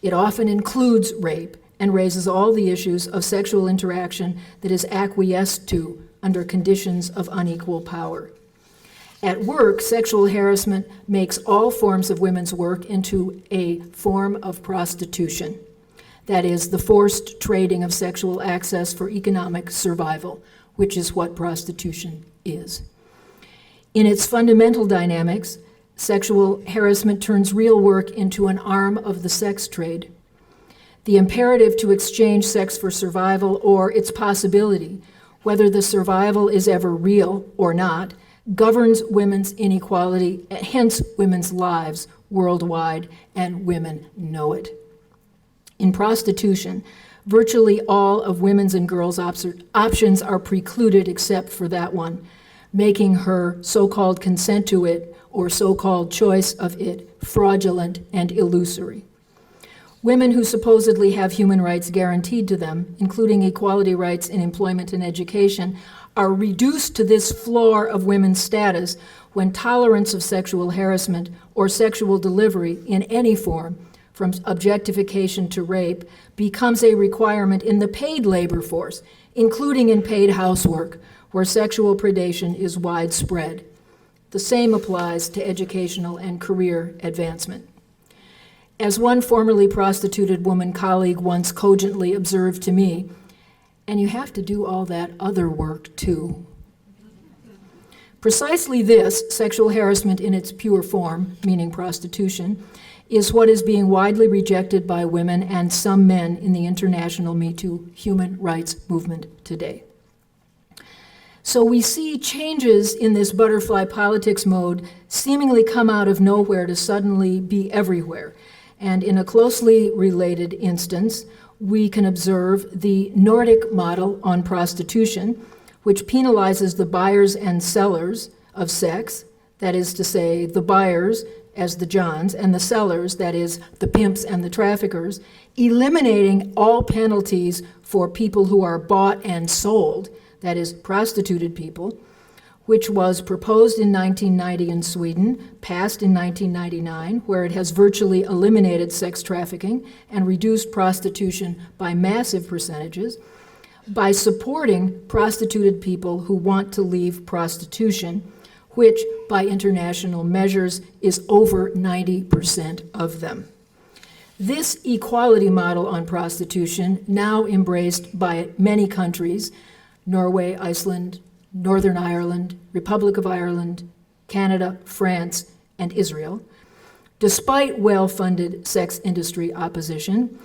It often includes rape and raises all the issues of sexual interaction that is acquiesced to under conditions of unequal power. At work, sexual harassment makes all forms of women's work into a form of prostitution. That is, the forced trading of sexual access for economic survival, which is what prostitution is. In its fundamental dynamics, sexual harassment turns real work into an arm of the sex trade. The imperative to exchange sex for survival or its possibility, whether the survival is ever real or not, governs women's inequality, hence women's lives worldwide, and women know it. In prostitution, virtually all of women's and girls' options are precluded except for that one, making her so-called consent to it or so-called choice of it fraudulent and illusory. Women who supposedly have human rights guaranteed to them, including equality rights in employment and education, are reduced to this floor of women's status when tolerance of sexual harassment or sexual delivery in any form, from objectification to rape, becomes a requirement in the paid labor force, including in paid housework, where sexual predation is widespread. The same applies to educational and career advancement. As one formerly prostituted woman colleague once cogently observed to me, and you have to do all that other work too. Precisely this, sexual harassment in its pure form, meaning prostitution, is what is being widely rejected by women and some men in the international Me Too human rights movement today. So we see changes in this butterfly politics mode seemingly come out of nowhere to suddenly be everywhere. And in a closely related instance, we can observe the Nordic model on prostitution, which penalizes the buyers and sellers of sex, that is to say, the buyers as the Johns, and the sellers, that is, the pimps and the traffickers, eliminating all penalties for people who are bought and sold, that is, prostituted people, which was proposed in 1990 in Sweden, passed in 1999, where it has virtually eliminated sex trafficking and reduced prostitution by massive percentages, by supporting prostituted people who want to leave prostitution, which by international measures is over 90% of them. This equality model on prostitution, now embraced by many countries, Norway, Iceland, Northern Ireland, Republic of Ireland, Canada, France, and Israel, despite well-funded sex industry opposition,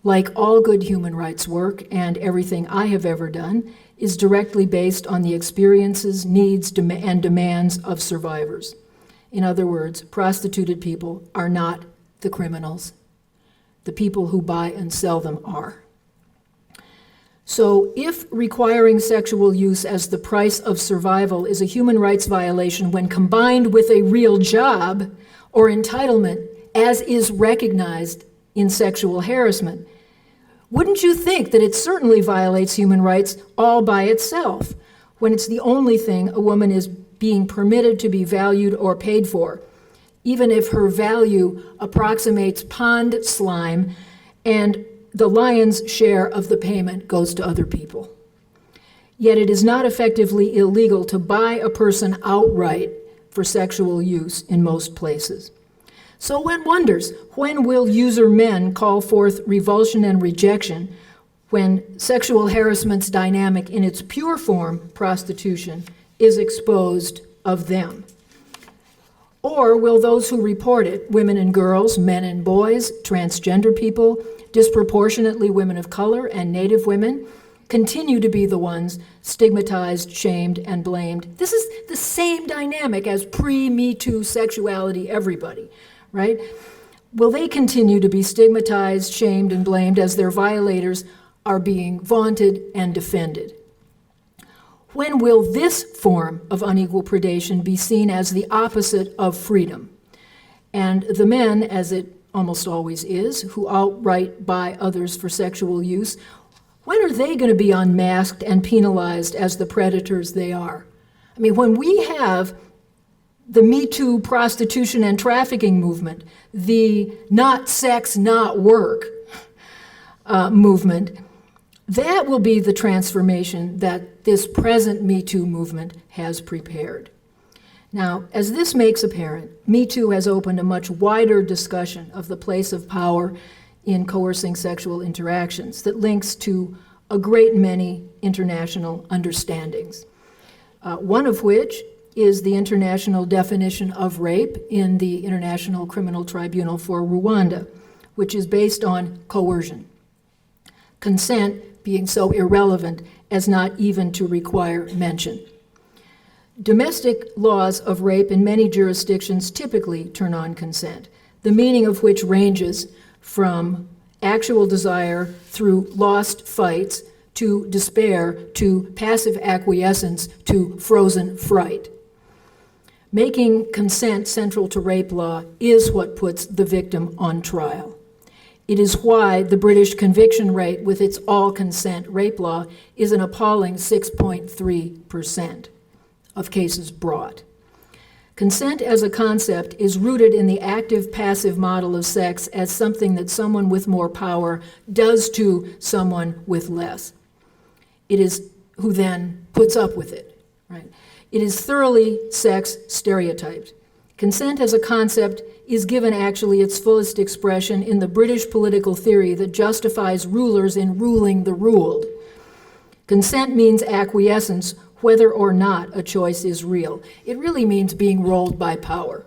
like all good human rights work and everything I have ever done, is directly based on the experiences, needs, and demands of survivors. In other words, prostituted people are not the criminals. The people who buy and sell them are. So if requiring sexual use as the price of survival is a human rights violation when combined with a real job or entitlement, as is recognized in sexual harassment, wouldn't you think that it certainly violates human rights all by itself, when it's the only thing a woman is being permitted to be valued or paid for, even if her value approximates pond slime and the lion's share of the payment goes to other people? Yet it is not effectively illegal to buy a person outright for sexual use in most places. So one wonders, when will user men call forth revulsion and rejection when sexual harassment's dynamic in its pure form, prostitution, is exposed of them? Or will those who report it, women and girls, men and boys, transgender people, disproportionately women of color and Native women, continue to be the ones stigmatized, shamed, and blamed? This is the same dynamic as pre-Me Too sexuality everybody, right? Will they continue to be stigmatized, shamed, and blamed as their violators are being vaunted and defended? When will this form of unequal predation be seen as the opposite of freedom? And the men, as it almost always is, who outright buy others for sexual use, when are they going to be unmasked and penalized as the predators they are? I mean, when we have the Me Too prostitution and trafficking movement, the not sex, not work movement, that will be the transformation that this present Me Too movement has prepared. Now, as this makes apparent, Me Too has opened a much wider discussion of the place of power in coercing sexual interactions that links to a great many international understandings, one of which is the international definition of rape in the International Criminal Tribunal for Rwanda, which is based on coercion, consent being so irrelevant as not even to require mention. Domestic laws of rape in many jurisdictions typically turn on consent, the meaning of which ranges from actual desire through lost fights to despair to passive acquiescence to frozen fright. Making consent central to rape law is what puts the victim on trial. It is why the British conviction rate with its all-consent rape law is an appalling 6.3% of cases brought. Consent as a concept is rooted in the active-passive model of sex as something that someone with more power does to someone with less. It is who then puts up with it, right? It is thoroughly sex stereotyped. Consent as a concept is given actually its fullest expression in the British political theory that justifies rulers in ruling the ruled. Consent means acquiescence whether or not a choice is real. It really means being rolled by power.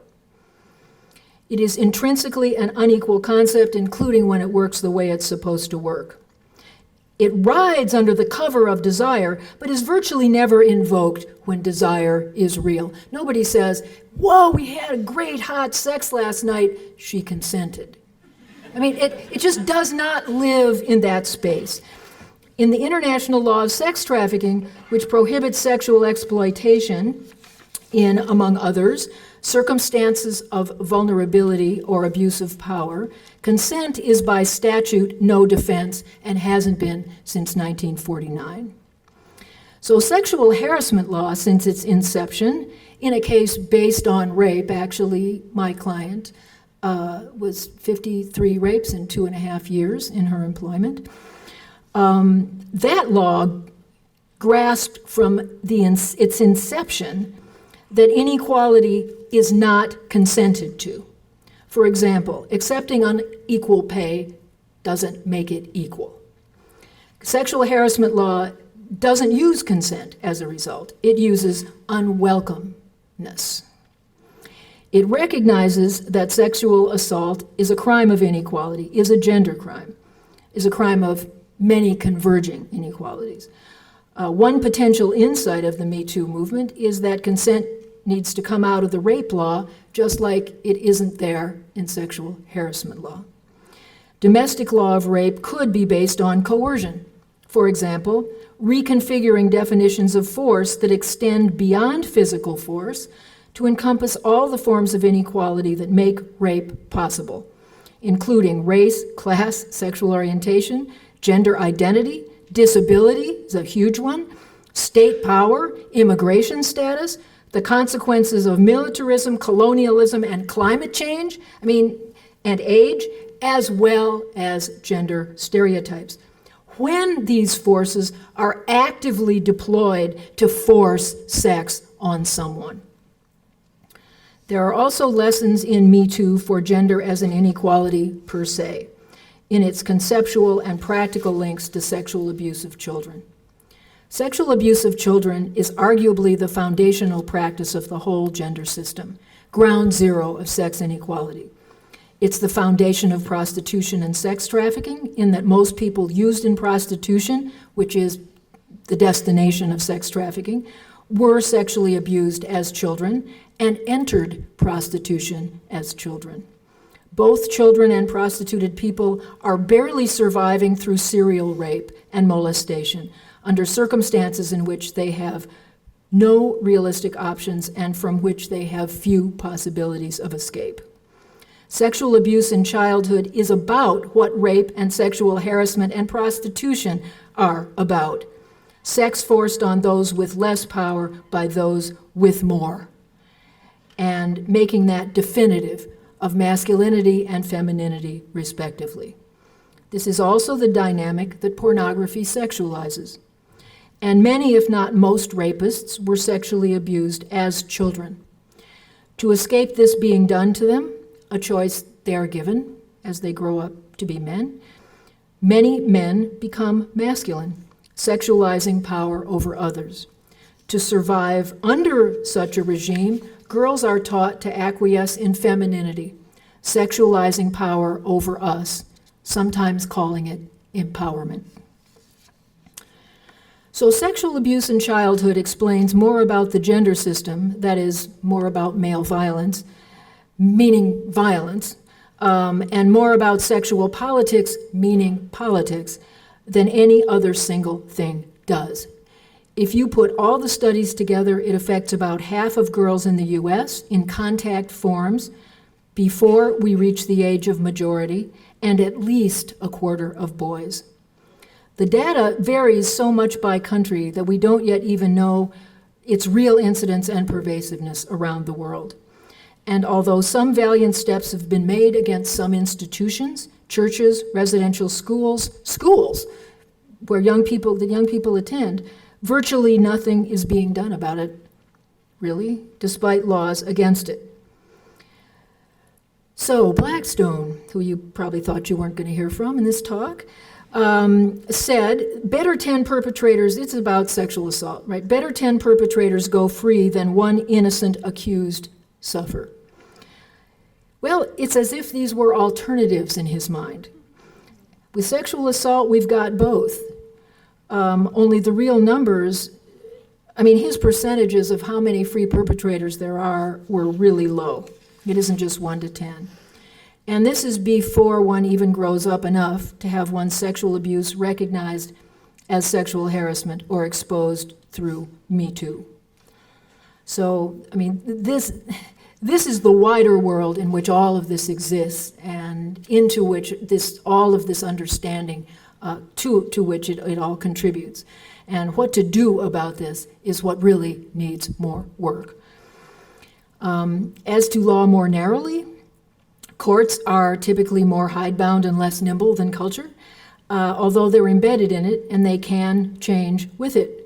It is intrinsically an unequal concept, including when it works the way it's supposed to work. It rides under the cover of desire, but is virtually never invoked when desire is real. Nobody says, "Whoa, we had great hot sex last night. She consented." I mean, it just does not live in that space. In the international law of sex trafficking, which prohibits sexual exploitation, in, among others, circumstances of vulnerability or abuse of power, consent is by statute no defense and hasn't been since 1949. So sexual harassment law, since its inception, in a case based on rape, actually my client was 53 rapes in 2.5 years in her employment, that law grasped from its inception that inequality is not consented to. For example, accepting unequal pay doesn't make it equal. Sexual harassment law doesn't use consent as a result. It uses unwelcomeness. It recognizes that sexual assault is a crime of inequality, is a gender crime, is a crime of many converging inequalities. One potential insight of the Me Too movement is that consent needs to come out of the rape law, just like it isn't there in sexual harassment law. Domestic law of rape could be based on coercion. For example, reconfiguring definitions of force that extend beyond physical force to encompass all the forms of inequality that make rape possible, including race, class, sexual orientation, gender identity, disability is a huge one, state power, immigration status, the consequences of militarism, colonialism, and climate change, and age, as well as gender stereotypes. When these forces are actively deployed to force sex on someone. There are also lessons in Me Too for gender as an inequality per se, in its conceptual and practical links to sexual abuse of children. Sexual abuse of children is arguably the foundational practice of the whole gender system, ground zero of sex inequality. It's the foundation of prostitution and sex trafficking, in that most people used in prostitution, which is the destination of sex trafficking, were sexually abused as children and entered prostitution as children. Both children and prostituted people are barely surviving through serial rape and molestation under circumstances in which they have no realistic options and from which they have few possibilities of escape. Sexual abuse in childhood is about what rape and sexual harassment and prostitution are about. Sex forced on those with less power by those with more, and making that definitive of masculinity and femininity, respectively. This is also the dynamic that pornography sexualizes. And many, if not most, rapists were sexually abused as children. To escape this being done to them, a choice they are given as they grow up to be men, many men become masculine, sexualizing power over others. To survive under such a regime, girls are taught to acquiesce in femininity, sexualizing power over us, sometimes calling it empowerment. So sexual abuse in childhood explains more about the gender system, that is, more about male violence, meaning violence, and more about sexual politics, meaning politics, than any other single thing does. If you put all the studies together, it affects about half of girls in the US in contact forms before we reach the age of majority, and at least a quarter of boys. The data varies so much by country that we don't yet even know its real incidence and pervasiveness around the world. And although some valiant steps have been made against some institutions, churches, residential schools, where the young people attend, virtually nothing is being done about it, really, despite laws against it. So Blackstone, who you probably thought you weren't going to hear from in this talk, said, better 10 perpetrators, it's about sexual assault, right? Better 10 perpetrators go free than one innocent accused suffer. Well, it's as if these were alternatives in his mind. With sexual assault, we've got both. Only the real numbers, his percentages of how many free perpetrators there are were really low. It isn't just 1 to 10. And this is before one even grows up enough to have one's sexual abuse recognized as sexual harassment or exposed through Me Too. So, I mean, this is the wider world in which all of this exists, and into which all of this understanding, to which it all contributes. And what to do about this is what really needs more work. As to law more narrowly, courts are typically more hidebound and less nimble than culture, although they're embedded in it and they can change with it.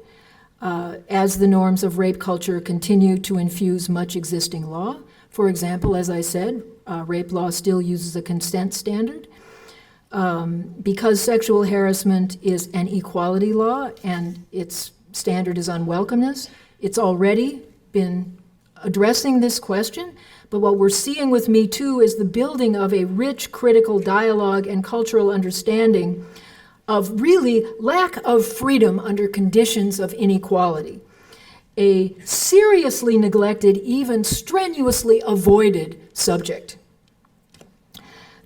As the norms of rape culture continue to infuse much existing law, for example, as I said, rape law still uses a consent standard. Because sexual harassment is an equality law and its standard is unwelcomeness, it's already been addressing this question. But what we're seeing with Me Too is the building of a rich critical dialogue and cultural understanding of really lack of freedom under conditions of inequality. A seriously neglected, even strenuously avoided subject.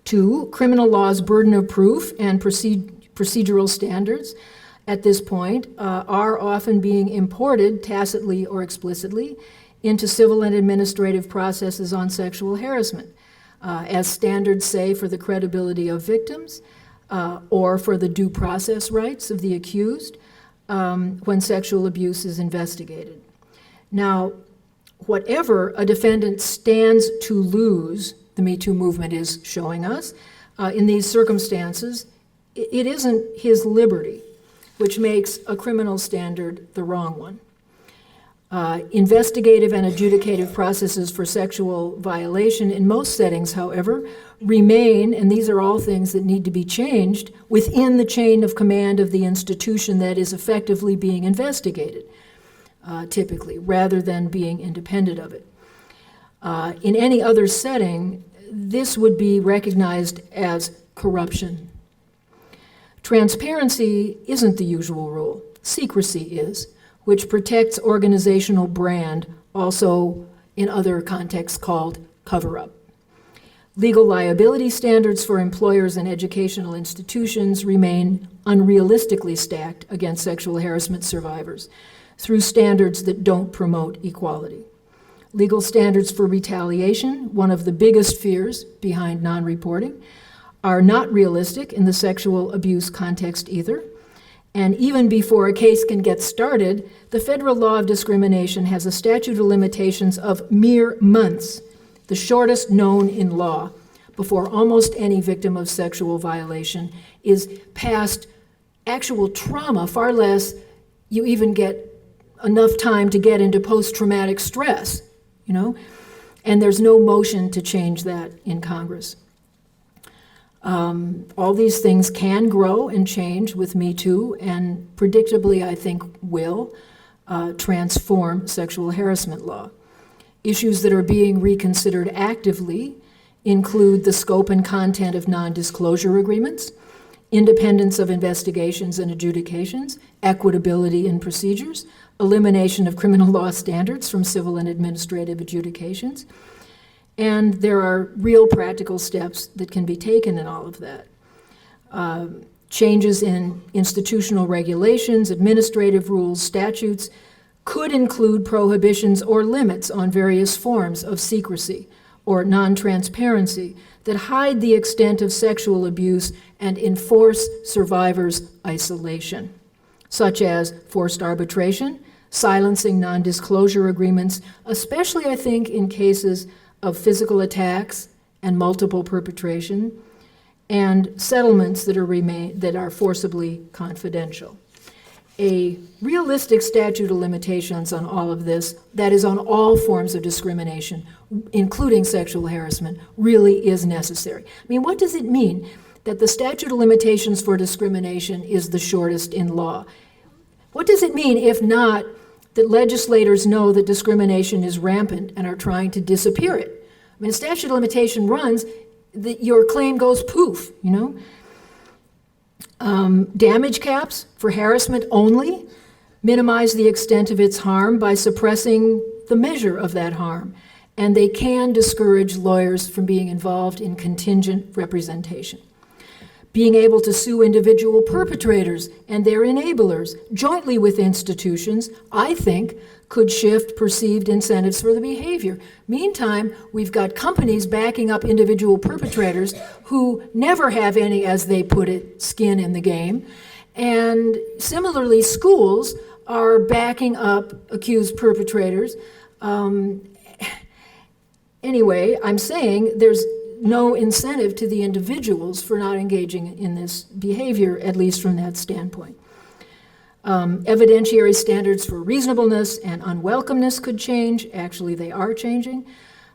2, criminal law's burden of proof and procedural standards at this point are often being imported tacitly or explicitly into civil and administrative processes on sexual harassment, as standards say for the credibility of victims or for the due process rights of the accused when sexual abuse is investigated. Now, whatever a defendant stands to lose, the Me Too movement is showing us, in these circumstances, it isn't his liberty, which makes a criminal standard the wrong one. Investigative and adjudicative processes for sexual violation in most settings, however, remain, and these are all things that need to be changed, within the chain of command of the institution that is effectively being investigated, typically, rather than being independent of it. In any other setting, this would be recognized as corruption. Transparency isn't the usual rule. Secrecy is, which protects organizational brand, also in other contexts called cover-up. Legal liability standards for employers and educational institutions remain unrealistically stacked against sexual harassment survivors through standards that don't promote equality. Legal standards for retaliation, one of the biggest fears behind non-reporting, are not realistic in the sexual abuse context either. And even before a case can get started, the federal law of discrimination has a statute of limitations of mere months, the shortest known in law, before almost any victim of sexual violation is past actual trauma, far less you even get enough time to get into post-traumatic stress, and there's no motion to change that in Congress. All these things can grow and change with Me Too, and predictably, I think, will transform sexual harassment law. Issues that are being reconsidered actively include the scope and content of non-disclosure agreements, independence of investigations and adjudications, equitability in procedures, elimination of criminal law standards from civil and administrative adjudications, and there are real practical steps that can be taken in all of that. Changes in institutional regulations, administrative rules, statutes could include prohibitions or limits on various forms of secrecy or non-transparency that hide the extent of sexual abuse and enforce survivors' isolation, such as forced arbitration, silencing non-disclosure agreements, especially, I think, in cases of physical attacks and multiple perpetration, and settlements that are forcibly confidential. A realistic statute of limitations on all of this, that is on all forms of discrimination, including sexual harassment, really is necessary. I mean, what does it mean that the statute of limitations for discrimination is the shortest in law? What does it mean, if not, that legislators know that discrimination is rampant and are trying to disappear it? I mean, a statute of limitation runs, your claim goes poof, Damage caps for harassment only minimize the extent of its harm by suppressing the measure of that harm, and they can discourage lawyers from being involved in contingent representation. being able to sue individual perpetrators and their enablers jointly with institutions, I think, could shift perceived incentives for the behavior. Meantime, we've got companies backing up individual perpetrators who never have any, as they put it, skin in the game. And similarly, schools are backing up accused perpetrators. Anyway, I'm saying there's no incentive to the individuals for not engaging in this behavior, at least from that standpoint. Evidentiary standards for reasonableness and unwelcomeness could change. Actually, they are changing.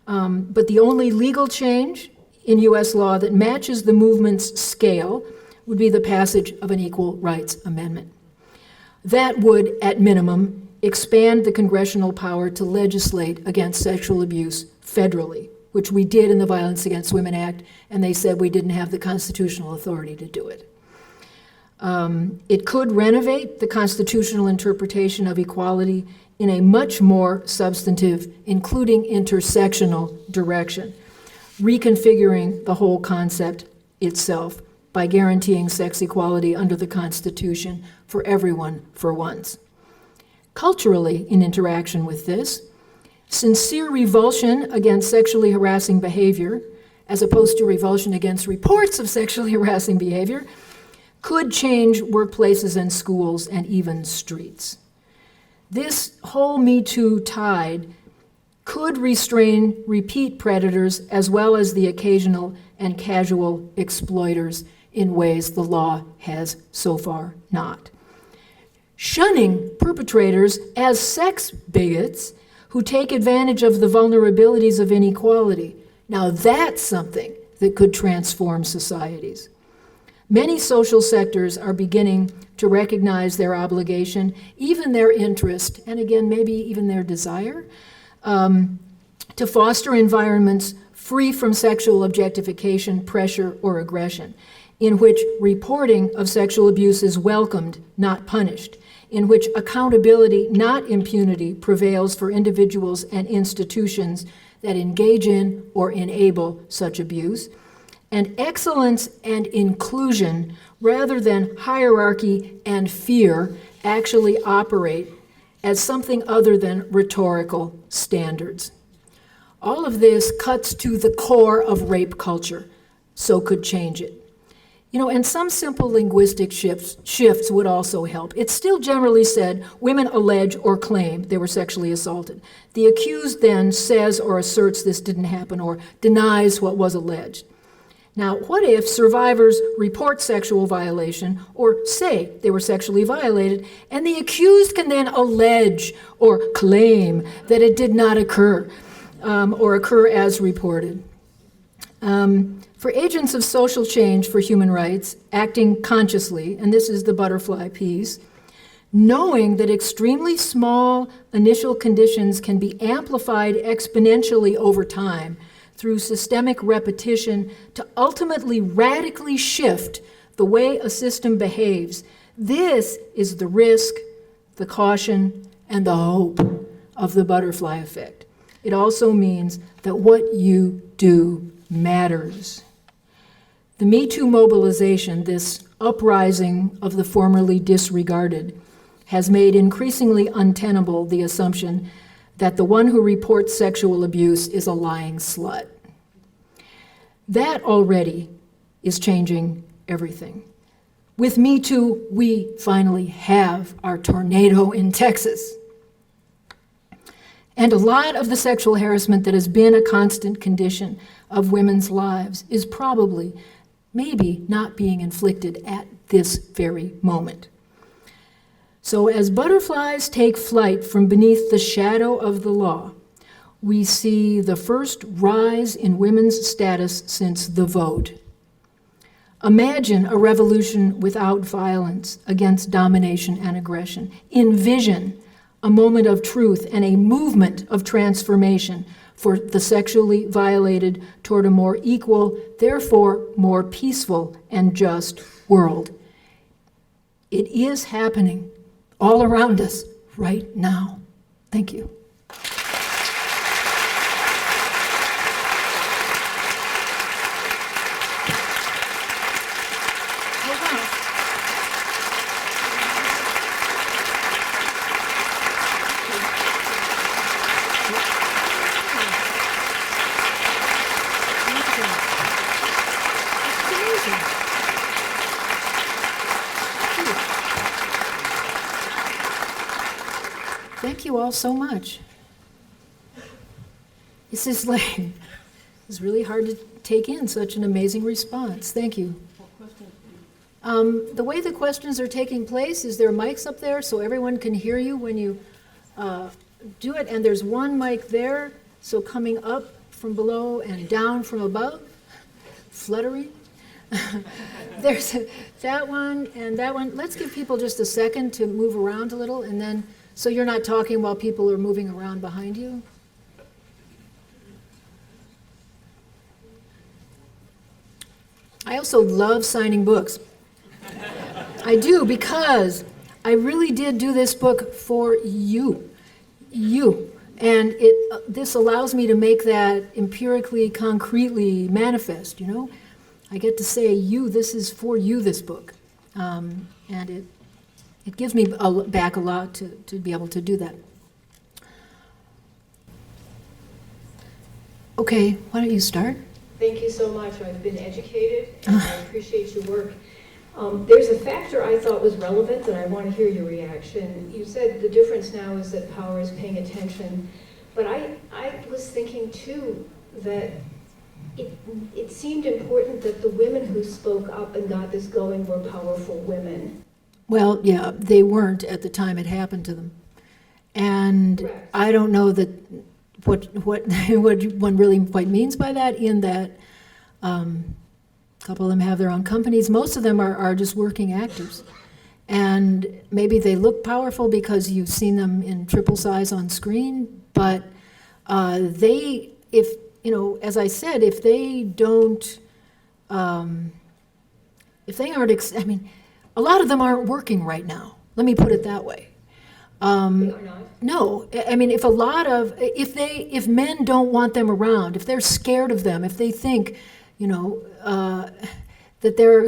But the only legal change in U.S. law that matches the movement's scale would be the passage of an Equal Rights Amendment. That would, at minimum, expand the congressional power to legislate against sexual abuse federally, which we did in the Violence Against Women Act, and they said we didn't have the constitutional authority to do it. It could renovate the constitutional interpretation of equality in a much more substantive, including intersectional direction, reconfiguring the whole concept itself by guaranteeing sex equality under the Constitution for everyone for once. Culturally, in interaction with this, sincere revulsion against sexually harassing behavior, as opposed to revulsion against reports of sexually harassing behavior, could change workplaces and schools and even streets. This whole Me Too tide could restrain repeat predators as well as the occasional and casual exploiters in ways the law has so far not. Shunning perpetrators as sex bigots who take advantage of the vulnerabilities of inequality. Now that's something that could transform societies. Many social sectors are beginning to recognize their obligation, even their interest, and again, maybe even their desire, to foster environments free from sexual objectification, pressure, or aggression, in which reporting of sexual abuse is welcomed, not punished, in which accountability, not impunity, prevails for individuals and institutions that engage in or enable such abuse, and excellence and inclusion, rather than hierarchy and fear, actually operate as something other than rhetorical standards. All of this cuts to the core of rape culture, so could change it. And some simple linguistic shifts would also help. It's still generally said women allege or claim they were sexually assaulted. The accused then says or asserts this didn't happen or denies what was alleged. Now, what if survivors report sexual violation or say they were sexually violated, and the accused can then allege or claim that it did not occur or occur as reported? For agents of social change for human rights, acting consciously, and this is the butterfly piece, knowing that extremely small initial conditions can be amplified exponentially over time through systemic repetition to ultimately radically shift the way a system behaves. This is the risk, the caution, and the hope of the butterfly effect. It also means that what you do matters. The Me Too mobilization, this uprising of the formerly disregarded, has made increasingly untenable the assumption that the one who reports sexual abuse is a lying slut. That already is changing everything. With Me Too, we finally have our tornado in Texas. And a lot of the sexual harassment that has been a constant condition of women's lives is probably, maybe, not being inflicted at this very moment. So as butterflies take flight from beneath the shadow of the law, we see the first rise in women's status since the vote. Imagine a revolution without violence against domination and aggression. Envision a moment of truth and a movement of transformation for the sexually violated toward a more equal, therefore more peaceful and just world. It is happening all around us right now. Thank you. you all so much. It's just like, it's really hard to take in such an amazing response. Thank you. The way the questions are taking place is there are mics up there so everyone can hear you when you do it, and there's one mic there, so coming up from below and down from above, fluttering. There's that one and that one. Let's give people just a second to move around a little, and then, so you're not talking while people are moving around behind you. I also love signing books. I do, because I really did do this book for you. And this allows me to make that empirically, concretely manifest, you know? I get to say, this is for you, this book. And it gives me back a lot to be able to do that. Okay, why don't you start? Thank you so much. I've been educated, and I appreciate your work. There's a factor I thought was relevant, and I want to hear your reaction. You said the difference now is that power is paying attention, but I was thinking too that it seemed important that the women who spoke up and got this going were powerful women. Well, yeah, they weren't at the time it happened to them. And correct. I don't know that what one really quite means by that, in that a couple of them have their own companies. Most of them are just working actors. And maybe they look powerful because you've seen them in triple size on screen, but as I said, if they don't, if they aren't, a lot of them aren't working right now. Let me put it that way. They are not? No, if men don't want them around, if they're scared of them, if they think, that they're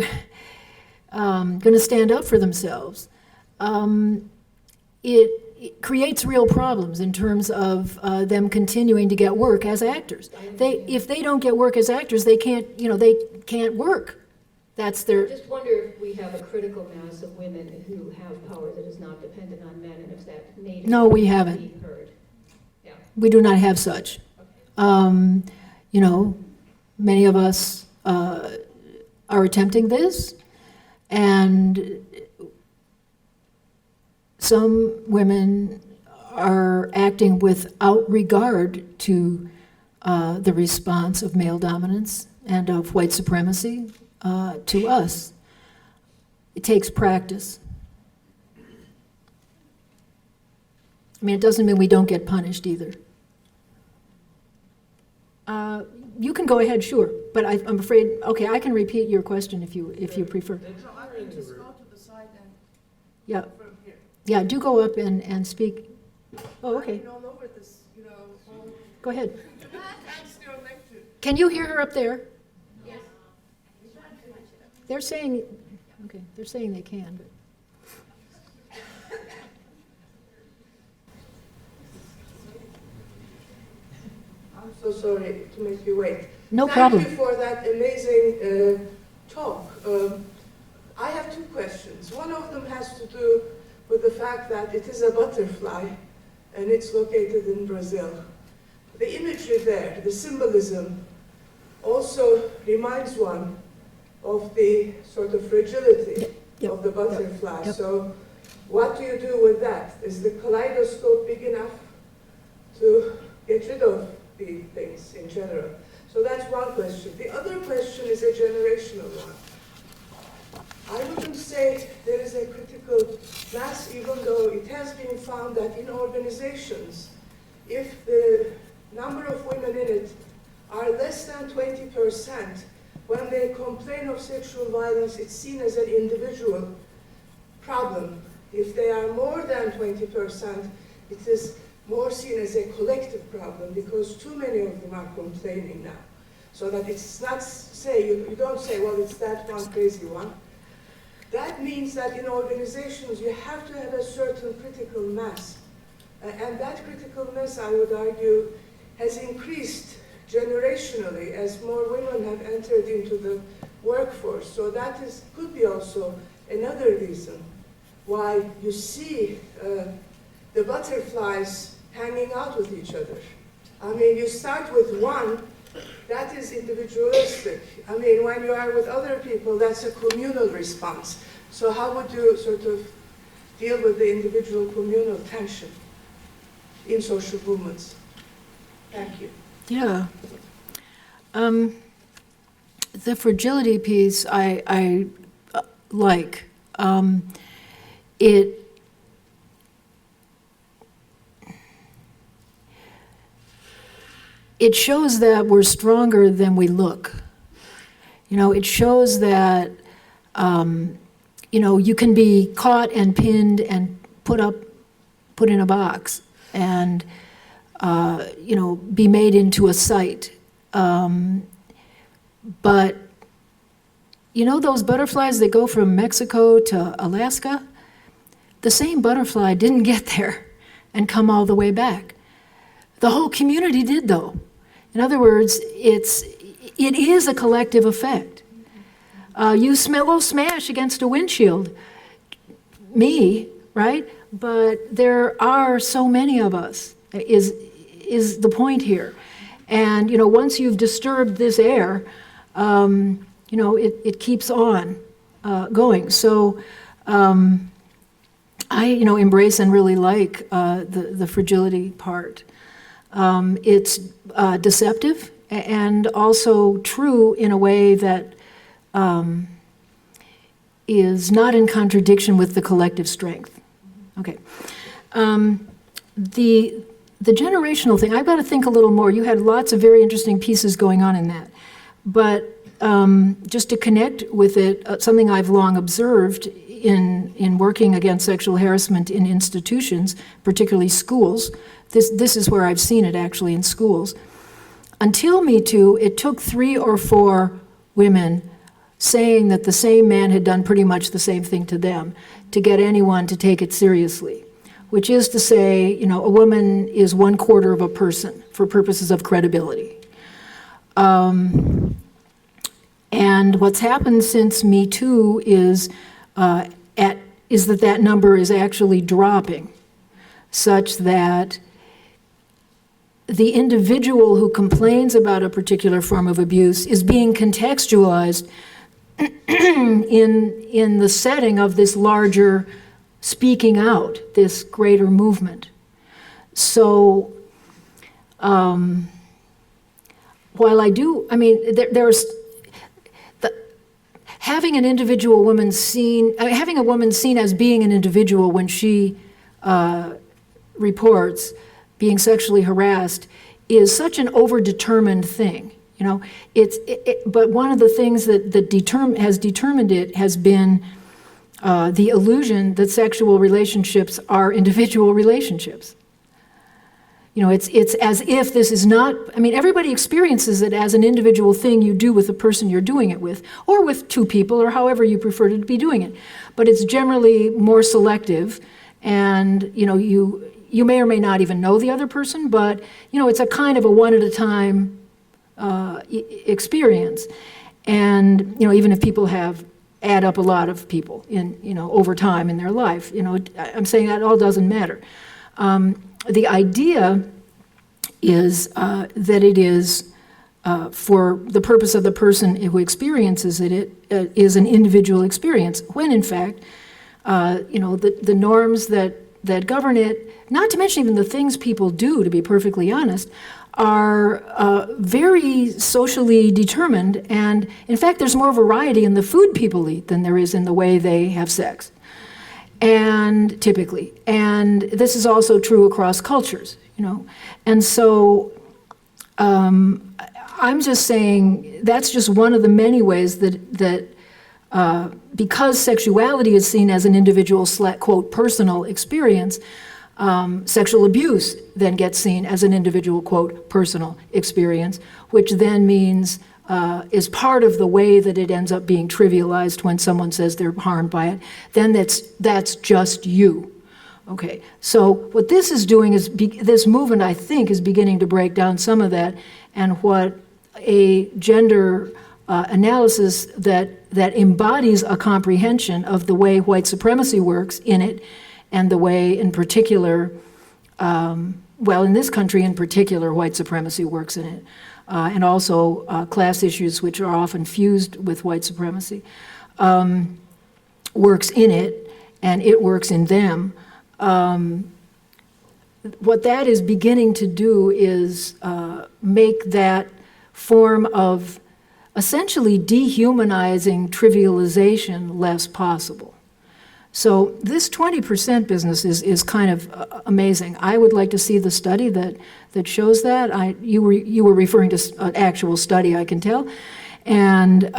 going to stand up for themselves, it creates real problems in terms of them continuing to get work as actors. If they don't get work as actors, they can't work. That's their. I just wonder if we have a critical mass of women who have power that is not dependent on men, and if that made it no, we haven't. Be heard. Yeah. We do not have such. Okay. Many of us are attempting this, and some women are acting without regard to the response of male dominance and of white supremacy to us. It takes practice. It doesn't mean we don't get punished either. You can go ahead, sure, but I'm afraid, okay, I can repeat your question if you prefer. So I can just go to the side and Yeah. from here. Yeah, do go up and speak. Oh, okay. All over this, all Go ahead. I'm still elected. Can you hear her up there? Yes. They're saying they can, but. I'm so sorry to make you wait. No problem. Thank you for that amazing talk. I have two questions. One of them has to do with the fact that it is a butterfly and it's located in Brazil. The imagery there, the symbolism, also reminds one of the sort of fragility of the butterfly. Yep. So what do you do with that? Is the kaleidoscope big enough to get rid of the things in general? So that's one question. The other question is a generational one. I wouldn't say there is a critical mass, even though it has been found that in organizations, if the number of women in it are less than 20%, when they complain of sexual violence, it's seen as an individual problem. If they are more than 20%, it is more seen as a collective problem because too many of them are complaining now. So that it's not you don't say, well, it's that one crazy one. That means that in organizations you have to have a certain critical mass. And that critical mass, I would argue, has increased generationally as more women have entered into the workforce. So that could be also another reason why you see the butterflies hanging out with each other. I mean, you start with one, that is individualistic. I mean, when you are with other people, that's a communal response. So how would you sort of deal with the individual communal tension in social movements? Thank you. Yeah. The fragility piece I like. It shows that we're stronger than we look. You know, it shows that, you know, you can be caught and pinned and put in a box and, you know, be made into a site. But, you know, those butterflies that go from Mexico to Alaska, the same butterfly didn't get there and come all the way back. The whole community did, though. In other words, it is a collective effect. You smash against a windshield, me, right? But there are so many of us, is the point here. And, you know, once you've disturbed this air, you know, it keeps on going. So I, you know, embrace and really like the fragility part. It's deceptive and also true in a way that is not in contradiction with the collective strength. Okay. The generational thing, I've got to think a little more. You had lots of very interesting pieces going on in that. But just to connect with it, something I've long observed in working against sexual harassment in institutions, particularly schools, this is where I've seen it actually in schools. Until Me Too, it took 3 or 4 women saying that the same man had done pretty much the same thing to them to get anyone to take it seriously. Which is to say, you know, a woman is 1/4 of a person for purposes of credibility. And what's happened since Me Too is that number is actually dropping, such that the individual who complains about a particular form of abuse is being contextualized in the setting of this larger speaking out, this greater movement. So while I do, I mean, there's having an individual woman seen, having a woman seen as being an individual when she reports being sexually harassed is such an overdetermined thing. You know, but one of the things that has determined it has been the illusion that sexual relationships are individual relationships. You know, it's as if this is not, I mean, everybody experiences it as an individual thing you do with the person you're doing it with, or with 2 people, or however you prefer to be doing it. But it's generally more selective, and, you know, you may or may not even know the other person, but, you know, it's a kind of a one-at-a-time experience. And, you know, even if people add up a lot of people in, you know, over time in their life, you know, I'm saying that all doesn't matter. The idea is that it is for the purpose of the person who experiences it, it is an individual experience, when in fact, you know, the norms that govern it, not to mention even the things people do, to be perfectly honest, are very socially determined, and in fact there's more variety in the food people eat than there is in the way they have sex, and typically, and this is also true across cultures, you know, and so I'm just saying that's just one of the many ways that because sexuality is seen as an individual quote personal experience, sexual abuse then gets seen as an individual, quote, personal experience, which then means is part of the way that it ends up being trivialized when someone says they're harmed by it. Then that's just you. Okay, so what this is doing is, this movement, I think, is beginning to break down some of that, and what a gender analysis that embodies a comprehension of the way white supremacy works in it, and the way, in particular, well, in this country in particular, white supremacy works in it, and also class issues, which are often fused with white supremacy, works in it, and it works in them. What that is beginning to do is make that form of essentially dehumanizing trivialization less possible. So this 20% business is kind of amazing. I would like to see the study that shows that. You were referring to an actual study, I can tell, and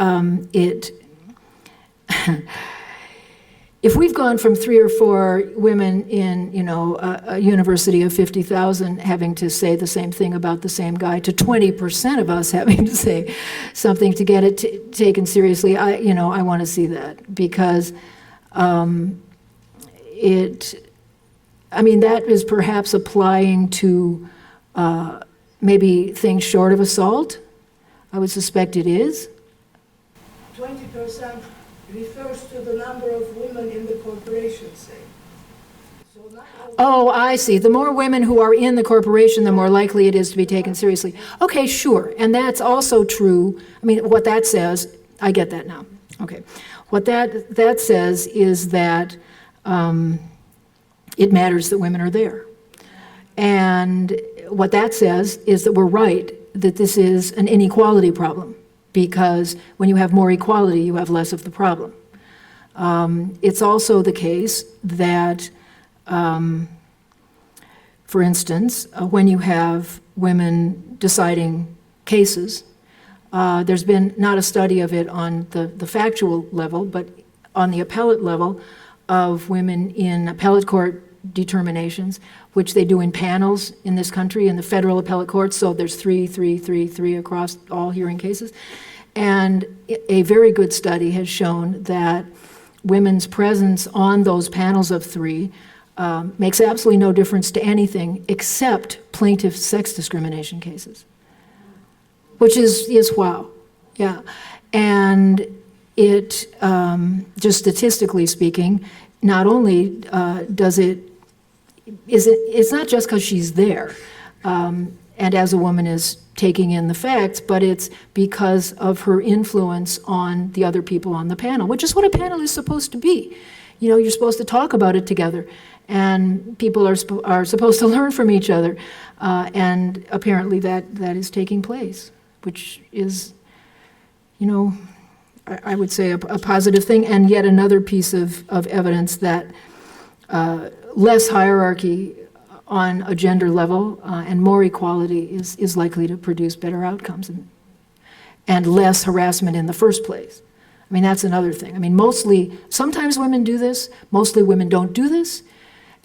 if we've gone from 3 or 4 women in, a university of 50,000 having to say the same thing about the same guy to 20% of us having to say something to get it taken seriously, I want to see that, because that is perhaps applying to maybe things short of assault. I would suspect it is. 20% refers to the number of women in the corporation, say. So not all Oh, I see. The more women who are in the corporation, the more likely it is to be taken seriously. Okay, sure. And that's also true. What that says, I get that now. Okay. What that says is that it matters that women are there. And what that says is that we're right, that this is an inequality problem, because when you have more equality, you have less of the problem. It's also the case that, for instance, when you have women deciding cases, there's been not a study of it on the factual level, but on the appellate level of women in appellate court determinations, which they do in panels in this country, in the federal appellate courts, so there's 3 across all hearing cases. And a very good study has shown that women's presence on those panels of 3 makes absolutely no difference to anything except plaintiff sex discrimination cases, which is wow, yeah. And it, just statistically speaking, not only it's not just because she's there, and as a woman is taking in the facts, but it's because of her influence on the other people on the panel, which is what a panel is supposed to be. You're supposed to talk about it together, and people are supposed to learn from each other, and apparently that is taking place, which is, I would say a positive thing, and yet another piece of evidence that less hierarchy on a gender level and more equality is likely to produce better outcomes and less harassment in the first place. That's another thing. Sometimes women do this, mostly women don't do this,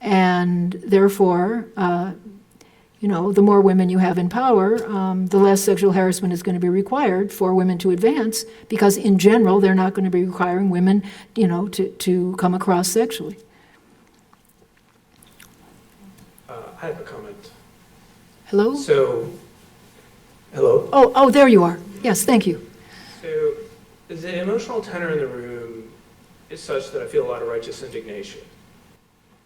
and therefore, the more women you have in power, the less sexual harassment is going to be required for women to advance, because in general, they're not going to be requiring women, to come across sexually. I have a comment. Hello? Hello? Oh, there you are. Yes, thank you. So, the emotional tenor in the room is such that I feel a lot of righteous indignation.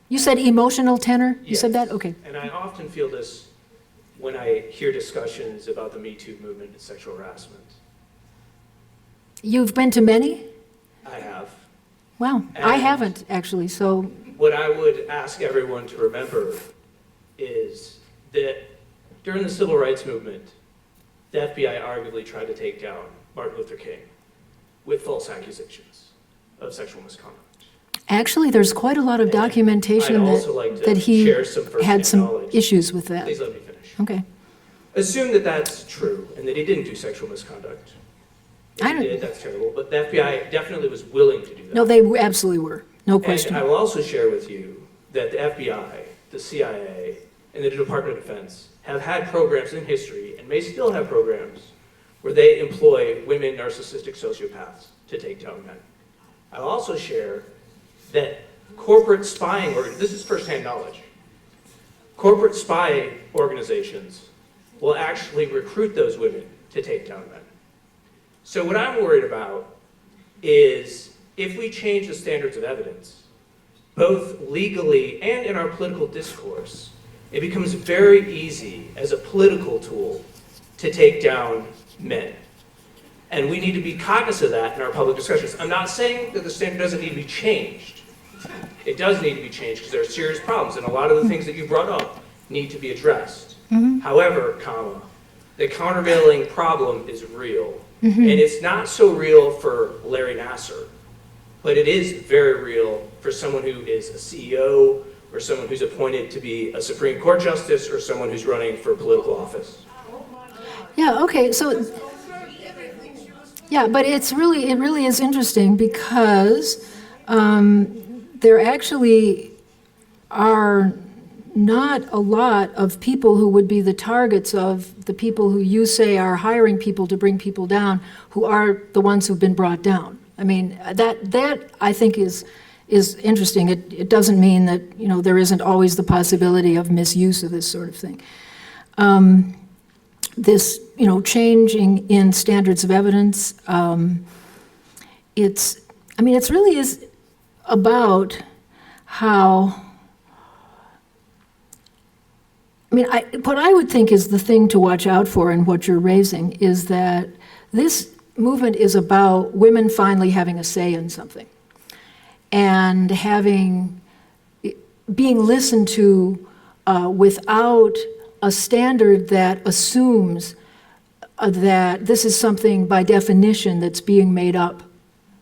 You said emotional tenor? You said Yes. that? Okay. And I often feel this when I hear discussions about the Me Too movement and sexual harassment. You've been to many? I have. Wow, I And- haven't, actually, so, What I would ask everyone to remember is that during the civil rights movement, the FBI arguably tried to take down Martin Luther King with false accusations of sexual misconduct. actually, there's quite a lot of And documentation I'd also like to that he share some had firsthand some knowledge. issues with that. Please let me finish. Okay. Assume that that's true and that he didn't do sexual misconduct. If I he don't- did, that's terrible. But the FBI definitely was willing to do that. No, they absolutely were, no question. And I will also share with you that the FBI, the CIA, and the Department of Defense have had programs in history, and may still have programs, where they employ women narcissistic sociopaths to take down men. I'll also share that corporate spying, this is firsthand knowledge, corporate spy organizations will actually recruit those women to take down men. So what I'm worried about is if we change the standards of evidence, both legally and in our political discourse, it becomes very easy as a political tool to take down men. And we need to be cognizant of that in our public discussions. I'm not saying that the standard doesn't need to be changed. It does need to be changed because there are serious problems, and a lot of the things that you brought up need to be addressed. However, the countervailing problem is real. And it's not so real for Larry Nassar, but it is very real for someone who is a CEO, or someone who's appointed to be a Supreme Court justice, or someone who's running for political office. Yeah, okay, so, yeah, but it really is interesting because there actually are not a lot of people who would be the targets of the people who you say are hiring people to bring people down, who are the ones who've been brought down. I mean, that I think is interesting. It doesn't mean that, you know, there isn't always the possibility of misuse of this sort of thing. This, you know, changing in standards of evidence, it really is about how, what I would think is the thing to watch out for in what you're raising is that this movement is about women finally having a say in something and being listened to without a standard that assumes that this is something by definition that's being made up.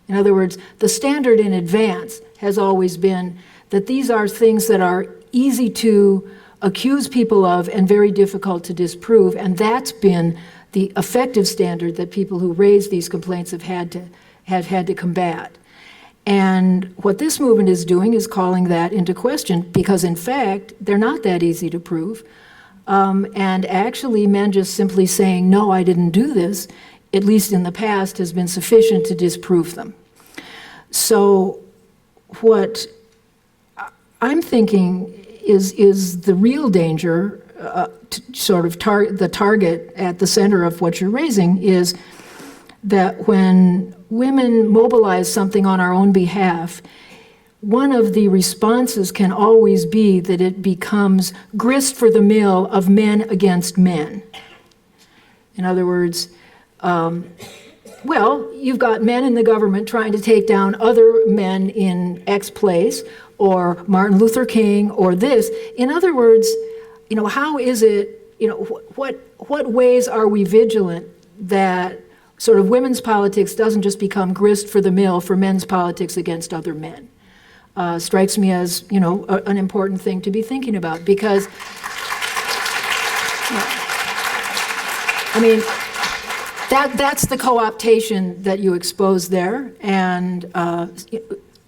In other words, the standard in advance has always been that these are things that are easy to accuse people of and very difficult to disprove, and that's been the effective standard that people who raise these complaints have had to combat. And what this movement is doing is calling that into question because, in fact, they're not that easy to prove. And actually, men just simply saying, no, I didn't do this, at least in the past, has been sufficient to disprove them. So what I'm thinking is the real danger, the target at the center of what you're raising, is that when women mobilize something on our own behalf, one of the responses can always be that it becomes grist for the mill of men against men. In other words, you've got men in the government trying to take down other men in X place, or Martin Luther King, or this. In other words, you know, how is it, you know, what ways are we vigilant that sort of women's politics doesn't just become grist for the mill for men's politics against other men? Strikes me as, you know, an important thing to be thinking about because, that's the co-optation that you expose there. And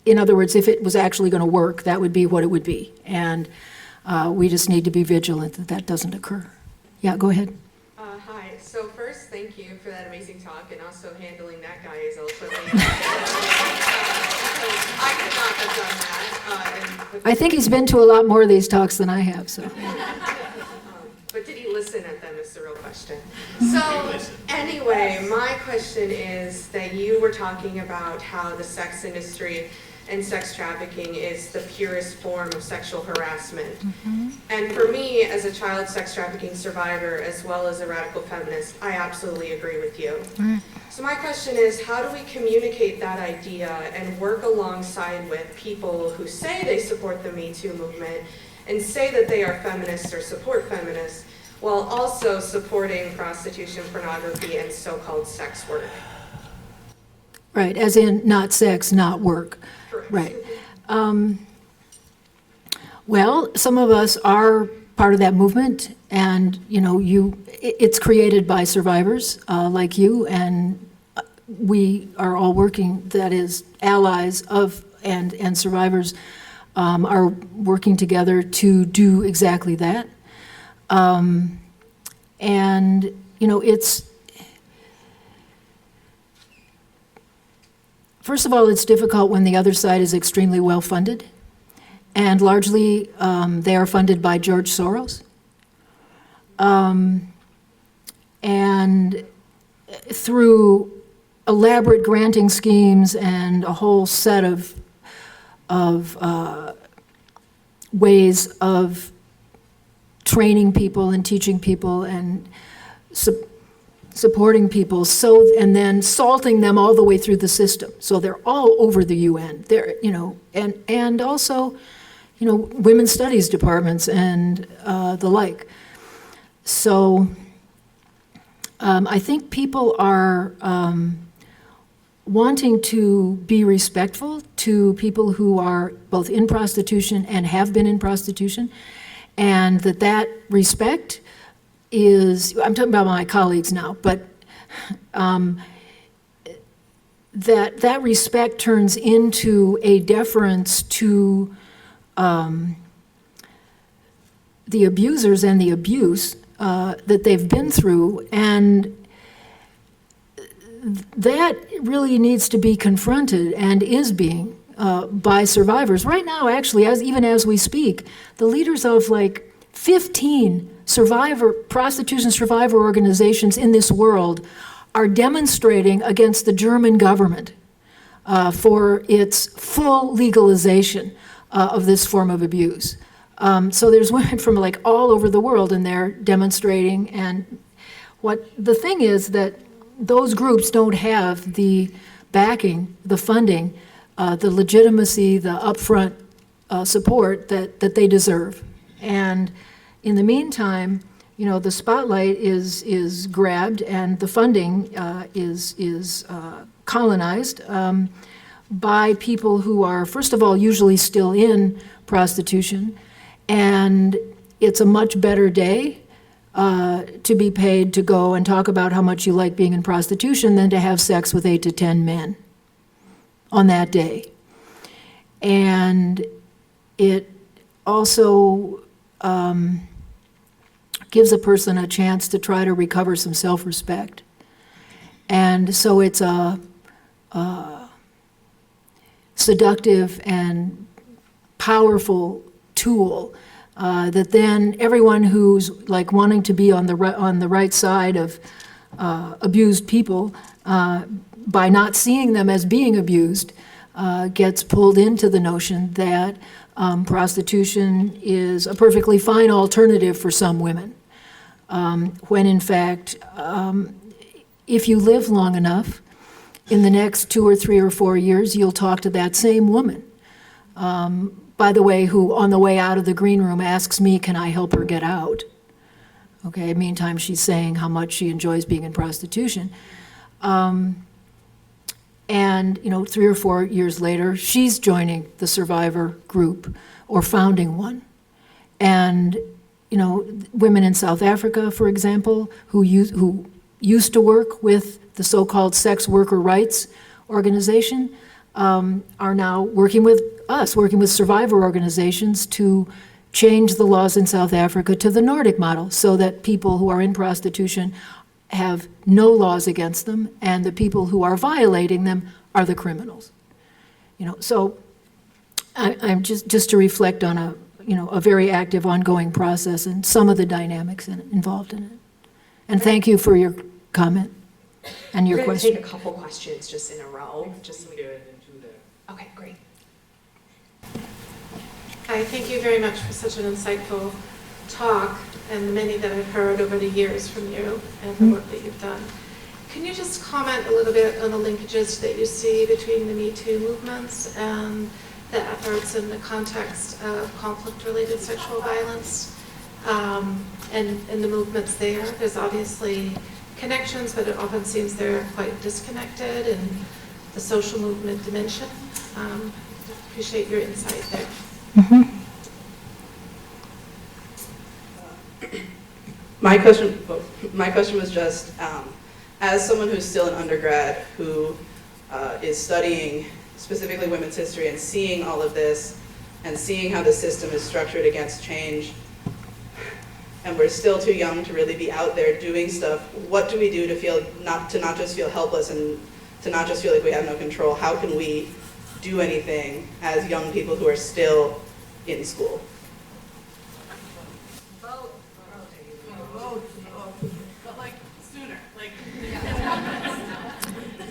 in other words, if it was actually going to work, that would be what it would be. And we just need to be vigilant that that doesn't occur. Yeah, go ahead. Hi. So first, thank you for that amazing talk and also handling that guy as eloquently. I could not have done that. I think he's been to a lot more of these talks than I have, so. But did he listen at them is the real question. So anyway, my question is that you were talking about how the sex industry and sex trafficking is the purest form of sexual harassment. And for me, as a child sex trafficking survivor, as well as a radical feminist, I absolutely agree with you. So my question is, how do we communicate that idea and work alongside with people who say they support the Me Too movement and say that they are feminists or support feminists, while also supporting prostitution, pornography, and so-called sex work? Right, as in not sex, not work. Correct. Right. Well, some of us are part of that movement, and you know, it's created by survivors like you, and we are all working. That is, allies of and survivors are working together to do exactly that. And you know, first of all, it's difficult when the other side is extremely well funded, and largely they are funded by George Soros. And through elaborate granting schemes and a whole set of ways of training people and teaching people and supporting people, and then salting them all the way through the system. So they're all over the UN. They're, and also, women's studies departments and the like. So I think people are wanting to be respectful to people who are both in prostitution and have been in prostitution, and that respect is, I'm talking about my colleagues now, but that respect turns into a deference to the abusers and the abuse that they've been through, and that really needs to be confronted and is being by survivors. Right now, actually, even as we speak, the leaders of like 15 prostitution survivor organizations in this world are demonstrating against the German government for its full legalization of this form of abuse. So there's women from like all over the world, and they're demonstrating. And what the thing is that those groups don't have the backing, the funding, the legitimacy, the upfront support that they deserve. And in the meantime, the spotlight is grabbed, and the funding is colonized by people who are, first of all, usually still in prostitution, and it's a much better day to be paid to go and talk about how much you like being in prostitution than to have sex with 8 to 10 men on that day. And it also gives a person a chance to try to recover some self-respect. And so it's a seductive and powerful tool that then everyone who's like wanting to be on the right side of abused people, by not seeing them as being abused, gets pulled into the notion that prostitution is a perfectly fine alternative for some women, when in fact, if you live long enough, in the next 2 or 3 or 4 years, you'll talk to that same woman, by the way, who on the way out of the green room asks me, can I help her get out? Okay, meantime, she's saying how much she enjoys being in prostitution. And 3 or 4 years later, she's joining the survivor group or founding one. And women in South Africa, for example, who used to work with the so-called sex worker rights organization, are now working with survivor organizations to change the laws in South Africa to the Nordic model, so that people who are in prostitution have no laws against them, and the people who are violating them are the criminals. So I'm just to reflect on a very active, ongoing process and some of the dynamics involved in it. And thank you for your comment and your question. We're going to take a couple questions just in a row. Okay, great. Hi, thank you very much for such an insightful talk, and the many that I've heard over the years from you and the work that you've done. Can you just comment a little bit on the linkages that you see between the Me Too movements and the efforts in the context of conflict-related sexual violence, and the movements there? There's obviously connections, but it often seems they're quite disconnected in the social movement dimension. Appreciate your insight there. Mm-hmm. My question was just, as someone who's still an undergrad who is studying specifically women's history and seeing all of this and seeing how the system is structured against change, and we're still too young to really be out there doing stuff, what do we do to not just feel helpless and to not just feel like we have no control? How can we do anything as young people who are still in school?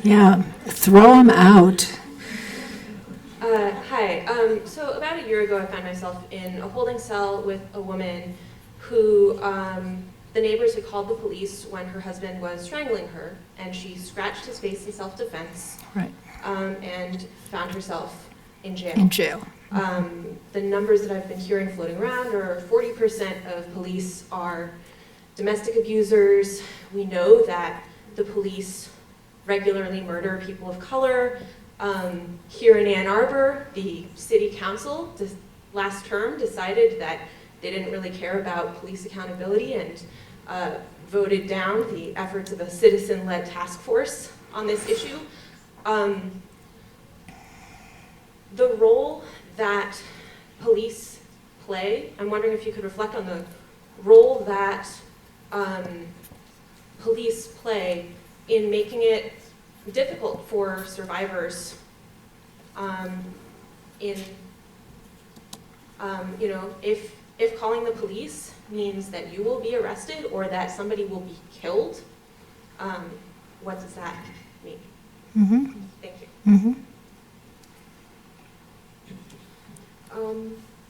Yeah, throw them out. Hi. a year ago, I found myself in a holding cell with a woman who the neighbors had called the police when her husband was strangling her, and she scratched his face in self-defense. Right. And found herself in jail. In jail. The numbers that I've been hearing floating around are 40% of police are domestic abusers. We know that the police regularly murder people of color. Here in Ann Arbor, the city council last term decided that they didn't really care about police accountability and voted down the efforts of a citizen-led task force on this issue. The role that police play, I'm wondering if you could reflect on the role that police play in making it difficult for survivors if calling the police means that you will be arrested or that somebody will be killed, what does that mean? Mm-hmm. Thank you. Mm-hmm.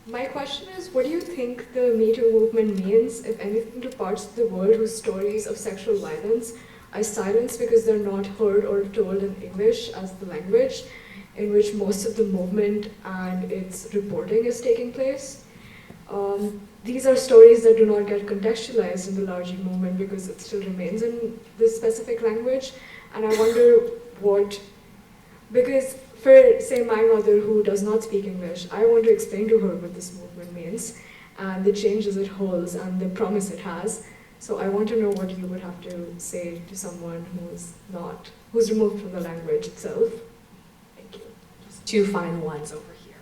My question is, what do you think the Me Too movement means, if anything, to parts of the world whose stories of sexual violence are silenced because they're not heard or told in English as the language in which most of the movement and its reporting is taking place? These are stories that do not get contextualized in the larger movement because it still remains in this specific language. And I wonder because for, say, my mother who does not speak English, I want to explain to her what this movement means and the changes it holds and the promise it has. So I want to know what you would have to say to someone who's removed from the language itself. Thank you. Just two final ones over here.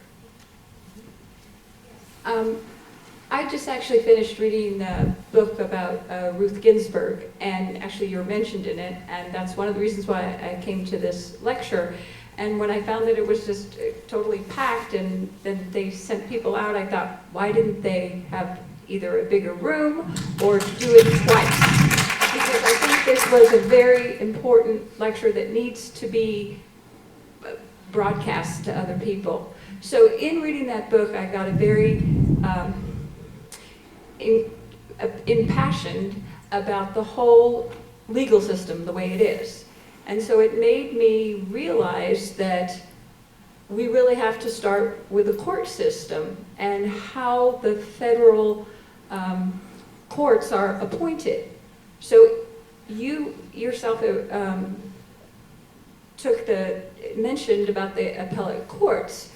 I just actually finished reading a book about Ruth Ginsburg, and actually you're mentioned in it, and that's one of the reasons why I came to this lecture. And when I found that it was just totally packed and then they sent people out, I thought, why didn't they have either a bigger room or do it twice? Because I think this was a very important lecture that needs to be broadcast to other people. So in reading that book, I got a very impassioned about the whole legal system, the way it is. And so it made me realize that we really have to start with the court system and how the federal courts are appointed. So you yourself mentioned about the appellate courts.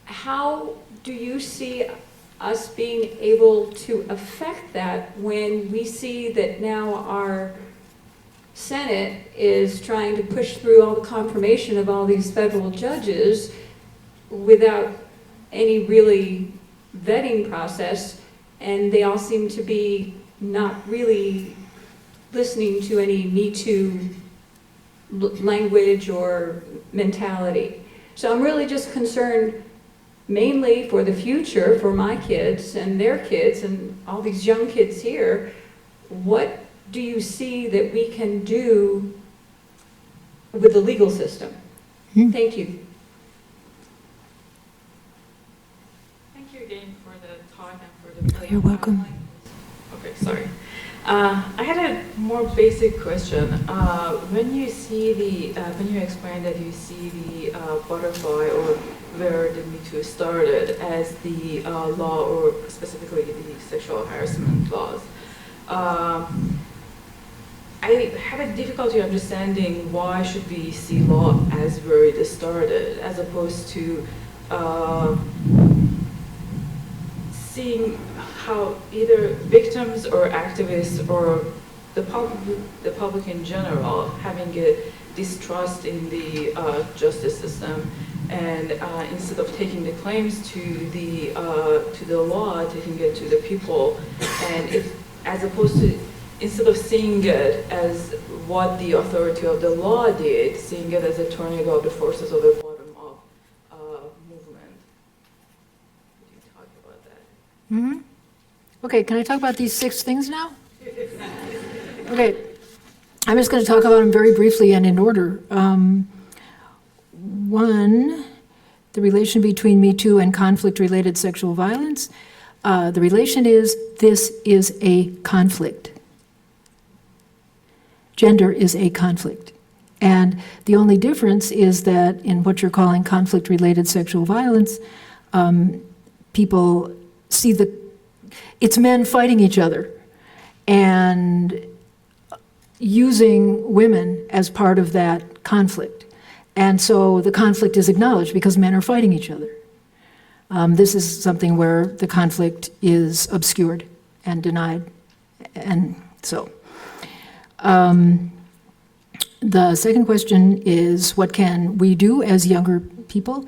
How do you see us being able to affect that when we see that now our Senate is trying to push through all the confirmation of all these federal judges without any really vetting process, and they all seem to be not really listening to any Me Too language or mentality. So I'm really just concerned mainly for the future, for my kids and their kids and all these young kids here. What do you see that we can do with the legal system? Thank you. Thank you again for the talk and for the... You're welcome. Okay, sorry. I had a more basic question. When you explain that you see the butterfly or where the Me Too started as the law, or specifically the sexual harassment laws, I have a difficulty understanding why should we see law as where it started, as opposed to seeing how either victims or activists or the public in general having a distrust in the justice system, and instead of taking the claims to the law, taking it to the people, and as opposed to, instead of seeing it as what the authority of the law did, seeing it as a turning of the forces of the bottom-up movement. Could you talk about that? Mm-hmm. Okay, can I talk about these 6 things now? Okay, I'm just going to talk about them very briefly and in order. One, the relation between Me Too and conflict-related sexual violence. The relation is, this is a conflict. Gender is a conflict. And the only difference is that in what you're calling conflict-related sexual violence, people see it's men fighting each other and using women as part of that conflict. And so the conflict is acknowledged because men are fighting each other. This is something where the conflict is obscured and denied. And so, the second question is, what can we do as younger people?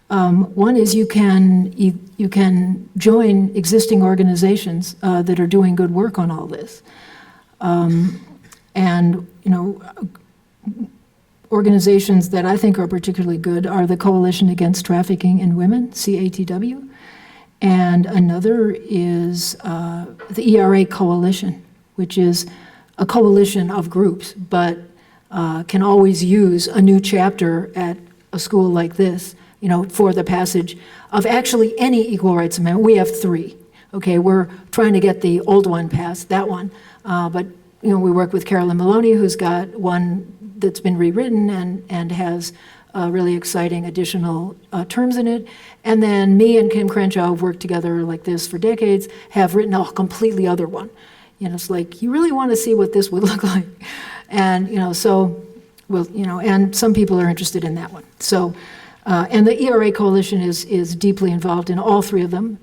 One is you can join existing organizations that are doing good work on all this. And, organizations that I think are particularly good are the Coalition Against Trafficking in Women, CATW, and another is the ERA Coalition, which is a coalition of groups, but can always use a new chapter at a school like this, for the passage of actually any equal rights amendment. We have 3. Okay, we're trying to get the old one passed, that one, but we work with Carolyn Maloney, who's got one that's been rewritten and has really exciting additional terms in it. And then me and Kim Crenshaw have worked together like this for decades, have written a completely other one. It's like, you really want to see what this would look like. And, and some people are interested in that one. So, and the ERA Coalition is deeply involved in all 3 of them,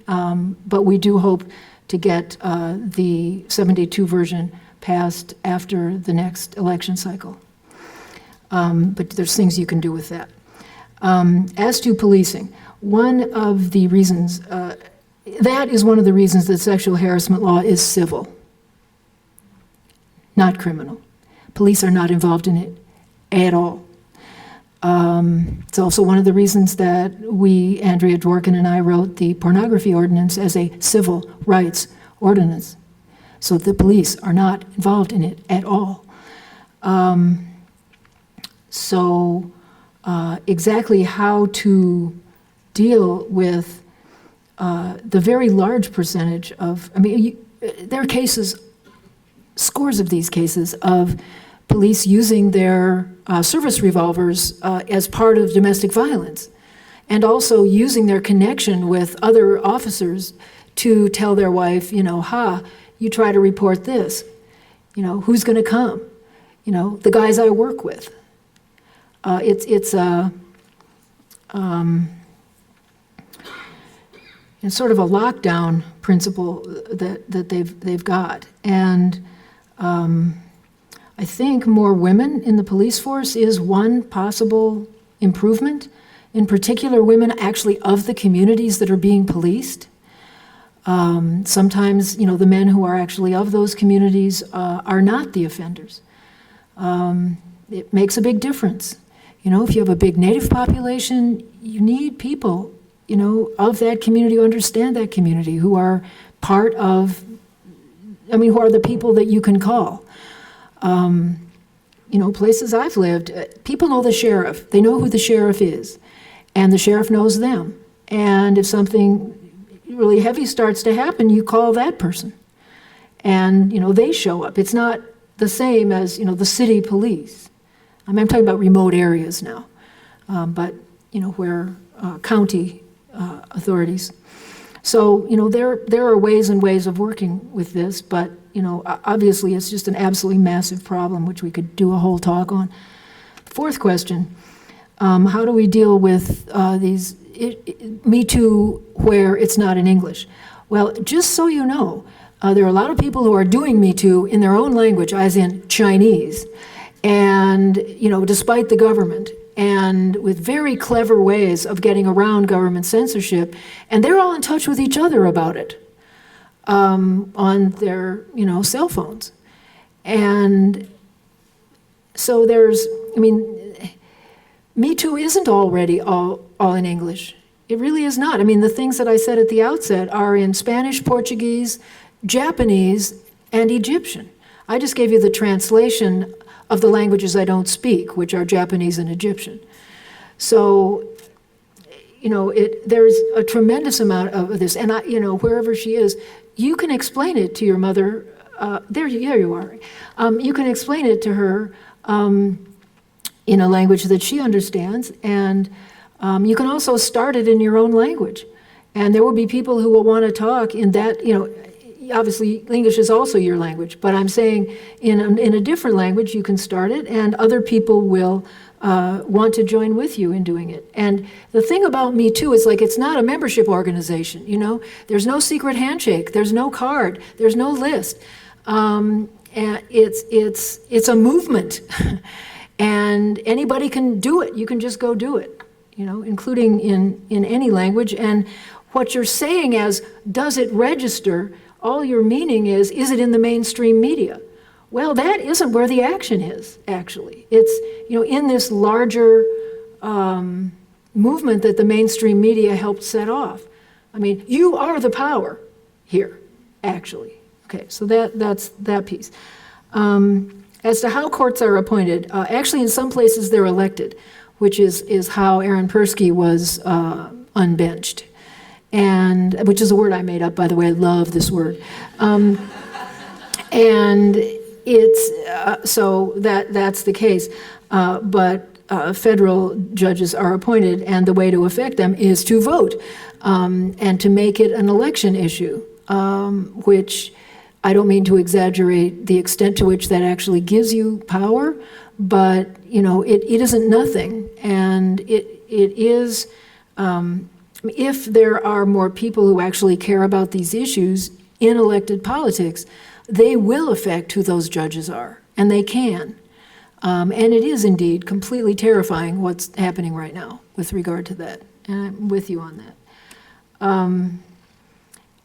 but we do hope to get the 72 version passed after the next election cycle. But there's things you can do with that. As to policing, one of the reasons, that is one of the reasons that sexual harassment law is civil, not criminal. Police are not involved in it at all. It's also one of the reasons that Andrea Dworkin and I wrote the pornography ordinance as a civil rights ordinance. So the police are not involved in it at all. Exactly how to deal with the very large percentage of, there are cases, scores of these cases of police using their service revolvers as part of domestic violence, and also using their connection with other officers to tell their wife, you try to report this, who's going to come? The guys I work with. It's sort of a lockdown principle that they've got, and I think more women in the police force is one possible improvement. In particular, women actually of the communities that are being policed. Sometimes, the men who are actually of those communities are not the offenders. It makes a big difference. If you have a big Native population, you need people, of that community who understand that community, who are part of, who are the people that you can call. Places I've lived, people know the sheriff. They know who the sheriff is, and the sheriff knows them. And if something really heavy starts to happen, you call that person, and they show up. It's not the same as the city police. I'm talking about remote areas now, but where county authorities. So there are ways and ways of working with this, but obviously it's just an absolutely massive problem, which we could do a whole talk on. Fourth question: how do we deal with these Me Too where it's not in English? Well, just so you know, there are a lot of people who are doing Me Too in their own language, as in Chinese, and despite the government, and with very clever ways of getting around government censorship, and they're all in touch with each other about it on their cell phones. And so there's, Me Too isn't already all in English. It really is not. The things that I said at the outset are in Spanish, Portuguese, Japanese, and Egyptian. I just gave you the translation of the languages I don't speak, which are Japanese and Egyptian. So, there's a tremendous amount of this, and wherever she is, you can explain it to your mother. There you are. You can explain it to her in a language that she understands, and you can also start it in your own language. And there will be people who will want to talk in that, obviously English is also your language, but I'm saying in a different language you can start it, and other people will want to join with you in doing it. And the thing about Me Too is, like, it's not a membership organization, There's no secret handshake, there's no card, there's no list. And it's a movement. And anybody can do it. You can just go do it, including in any language. And what you're saying is, does it register? All you're meaning is it in the mainstream media? Well, that isn't where the action is, actually. It's, in this larger movement that the mainstream media helped set off. I mean, you are the power here, actually. Okay, so that's that piece. As to how courts are appointed, actually in some places they're elected, which is how Aaron Persky was unbenched, and which is a word I made up, by the way. I love this word. And it's so that's the case. But federal judges are appointed, and the way to affect them is to vote and to make it an election issue, which I don't mean to exaggerate the extent to which that actually gives you power, but it isn't nothing, and it is. If there are more people who actually care about these issues in elected politics, they will affect who those judges are, and they can. And it is indeed completely terrifying what's happening right now with regard to that, and I'm with you on that.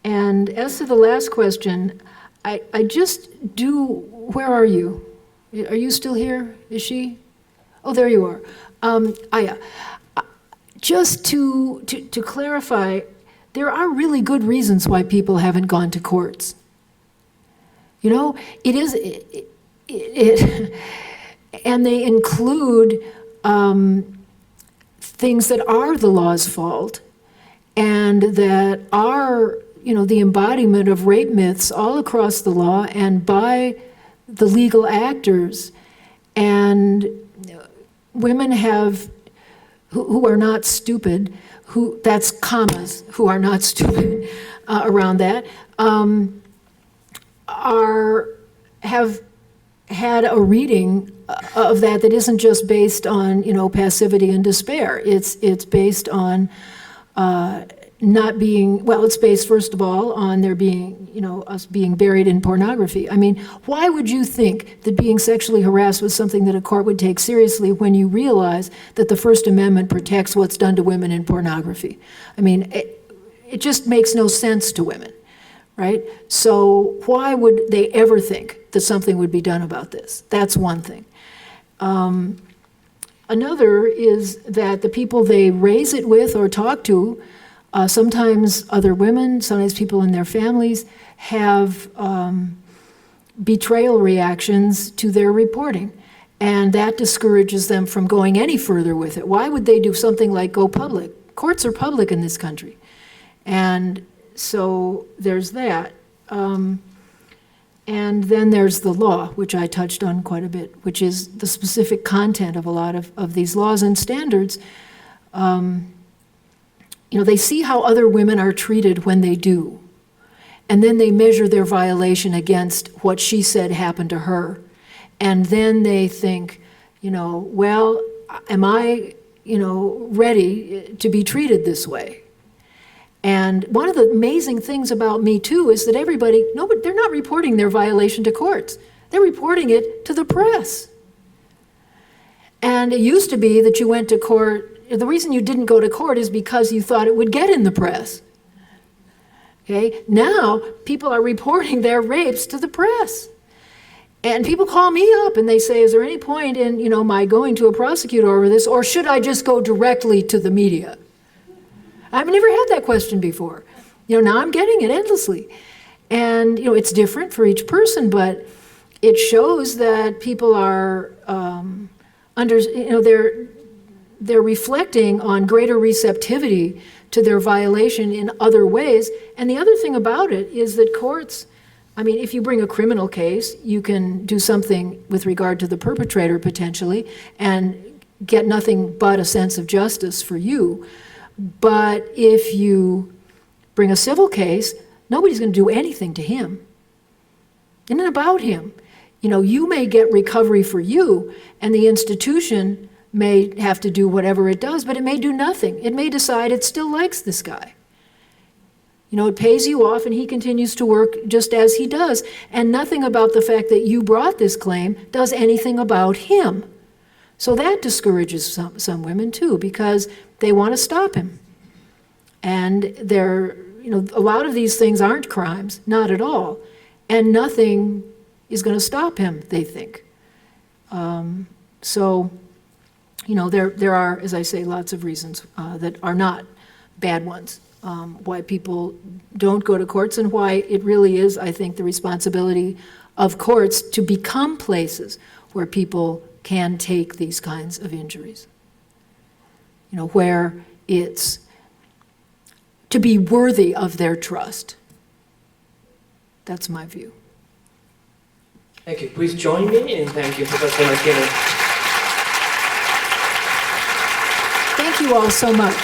And as to the last question, I just do, where are you? Are you still here? Is she? Oh, there you are. Yeah. Just to clarify, there are really good reasons why people haven't gone to courts. It is, and they include things that are the law's fault and that are, the embodiment of rape myths all across the law and by the legal actors. And women who are not stupid, that's commas, who are not stupid around that, have had a reading of that isn't just based on passivity and despair. It's based on not being, well, it's based first of all on there being, us being buried in pornography. I mean, why would you think that being sexually harassed was something that a court would take seriously when you realize that the First Amendment protects what's done to women in pornography? I mean, it just makes no sense to women, right? So why would they ever think that something would be done about this? That's one thing. Another is that the people they raise it with or talk to, sometimes other women, sometimes people in their families, have betrayal reactions to their reporting. And that discourages them from going any further with it. Why would they do something like go public? Courts are public in this country. And so there's that. And then there's the law, which I touched on quite a bit, which is the specific content of a lot of these laws and standards. They see how other women are treated when they do. And then they measure their violation against what she said happened to her. And then they think, well, am I, ready to be treated this way? And one of the amazing things about Me Too is that they're not reporting their violation to courts. They're reporting it to the press. And it used to be that you went to court. The reason you didn't go to court is because you thought it would get in the press. Okay? Now, people are reporting their rapes to the press. And people call me up and they say, is there any point in, my going to a prosecutor over this, or should I just go directly to the media? I've never had that question before. Now I'm getting it endlessly. And, it's different for each person, but it shows that people are, they're reflecting on greater receptivity to their violation in other ways. And the other thing about it is that courts, I mean, if you bring a criminal case, you can do something with regard to the perpetrator potentially and get nothing but a sense of justice for you. But if you bring a civil case, nobody's going to do anything to him. It isn't about him. You know, you may get recovery for you, and the institution may have to do whatever it does, but it may do nothing. It may decide it still likes this guy. You know, it pays you off and he continues to work just as he does. And nothing about the fact that you brought this claim does anything about him. So that discourages some women too, because they want to stop him. And they're, you know, a lot of these things aren't crimes, not at all. And nothing is going to stop him, they think. So, you know, there are, as I say, lots of reasons that are not bad ones. Why people don't go to courts, and why it really is, I think, the responsibility of courts to become places where people can take these kinds of injuries. You know, where it's to be worthy of their trust. That's my view. Thank you. Please join me in thanking Professor MacKinnon. Thank you all so much.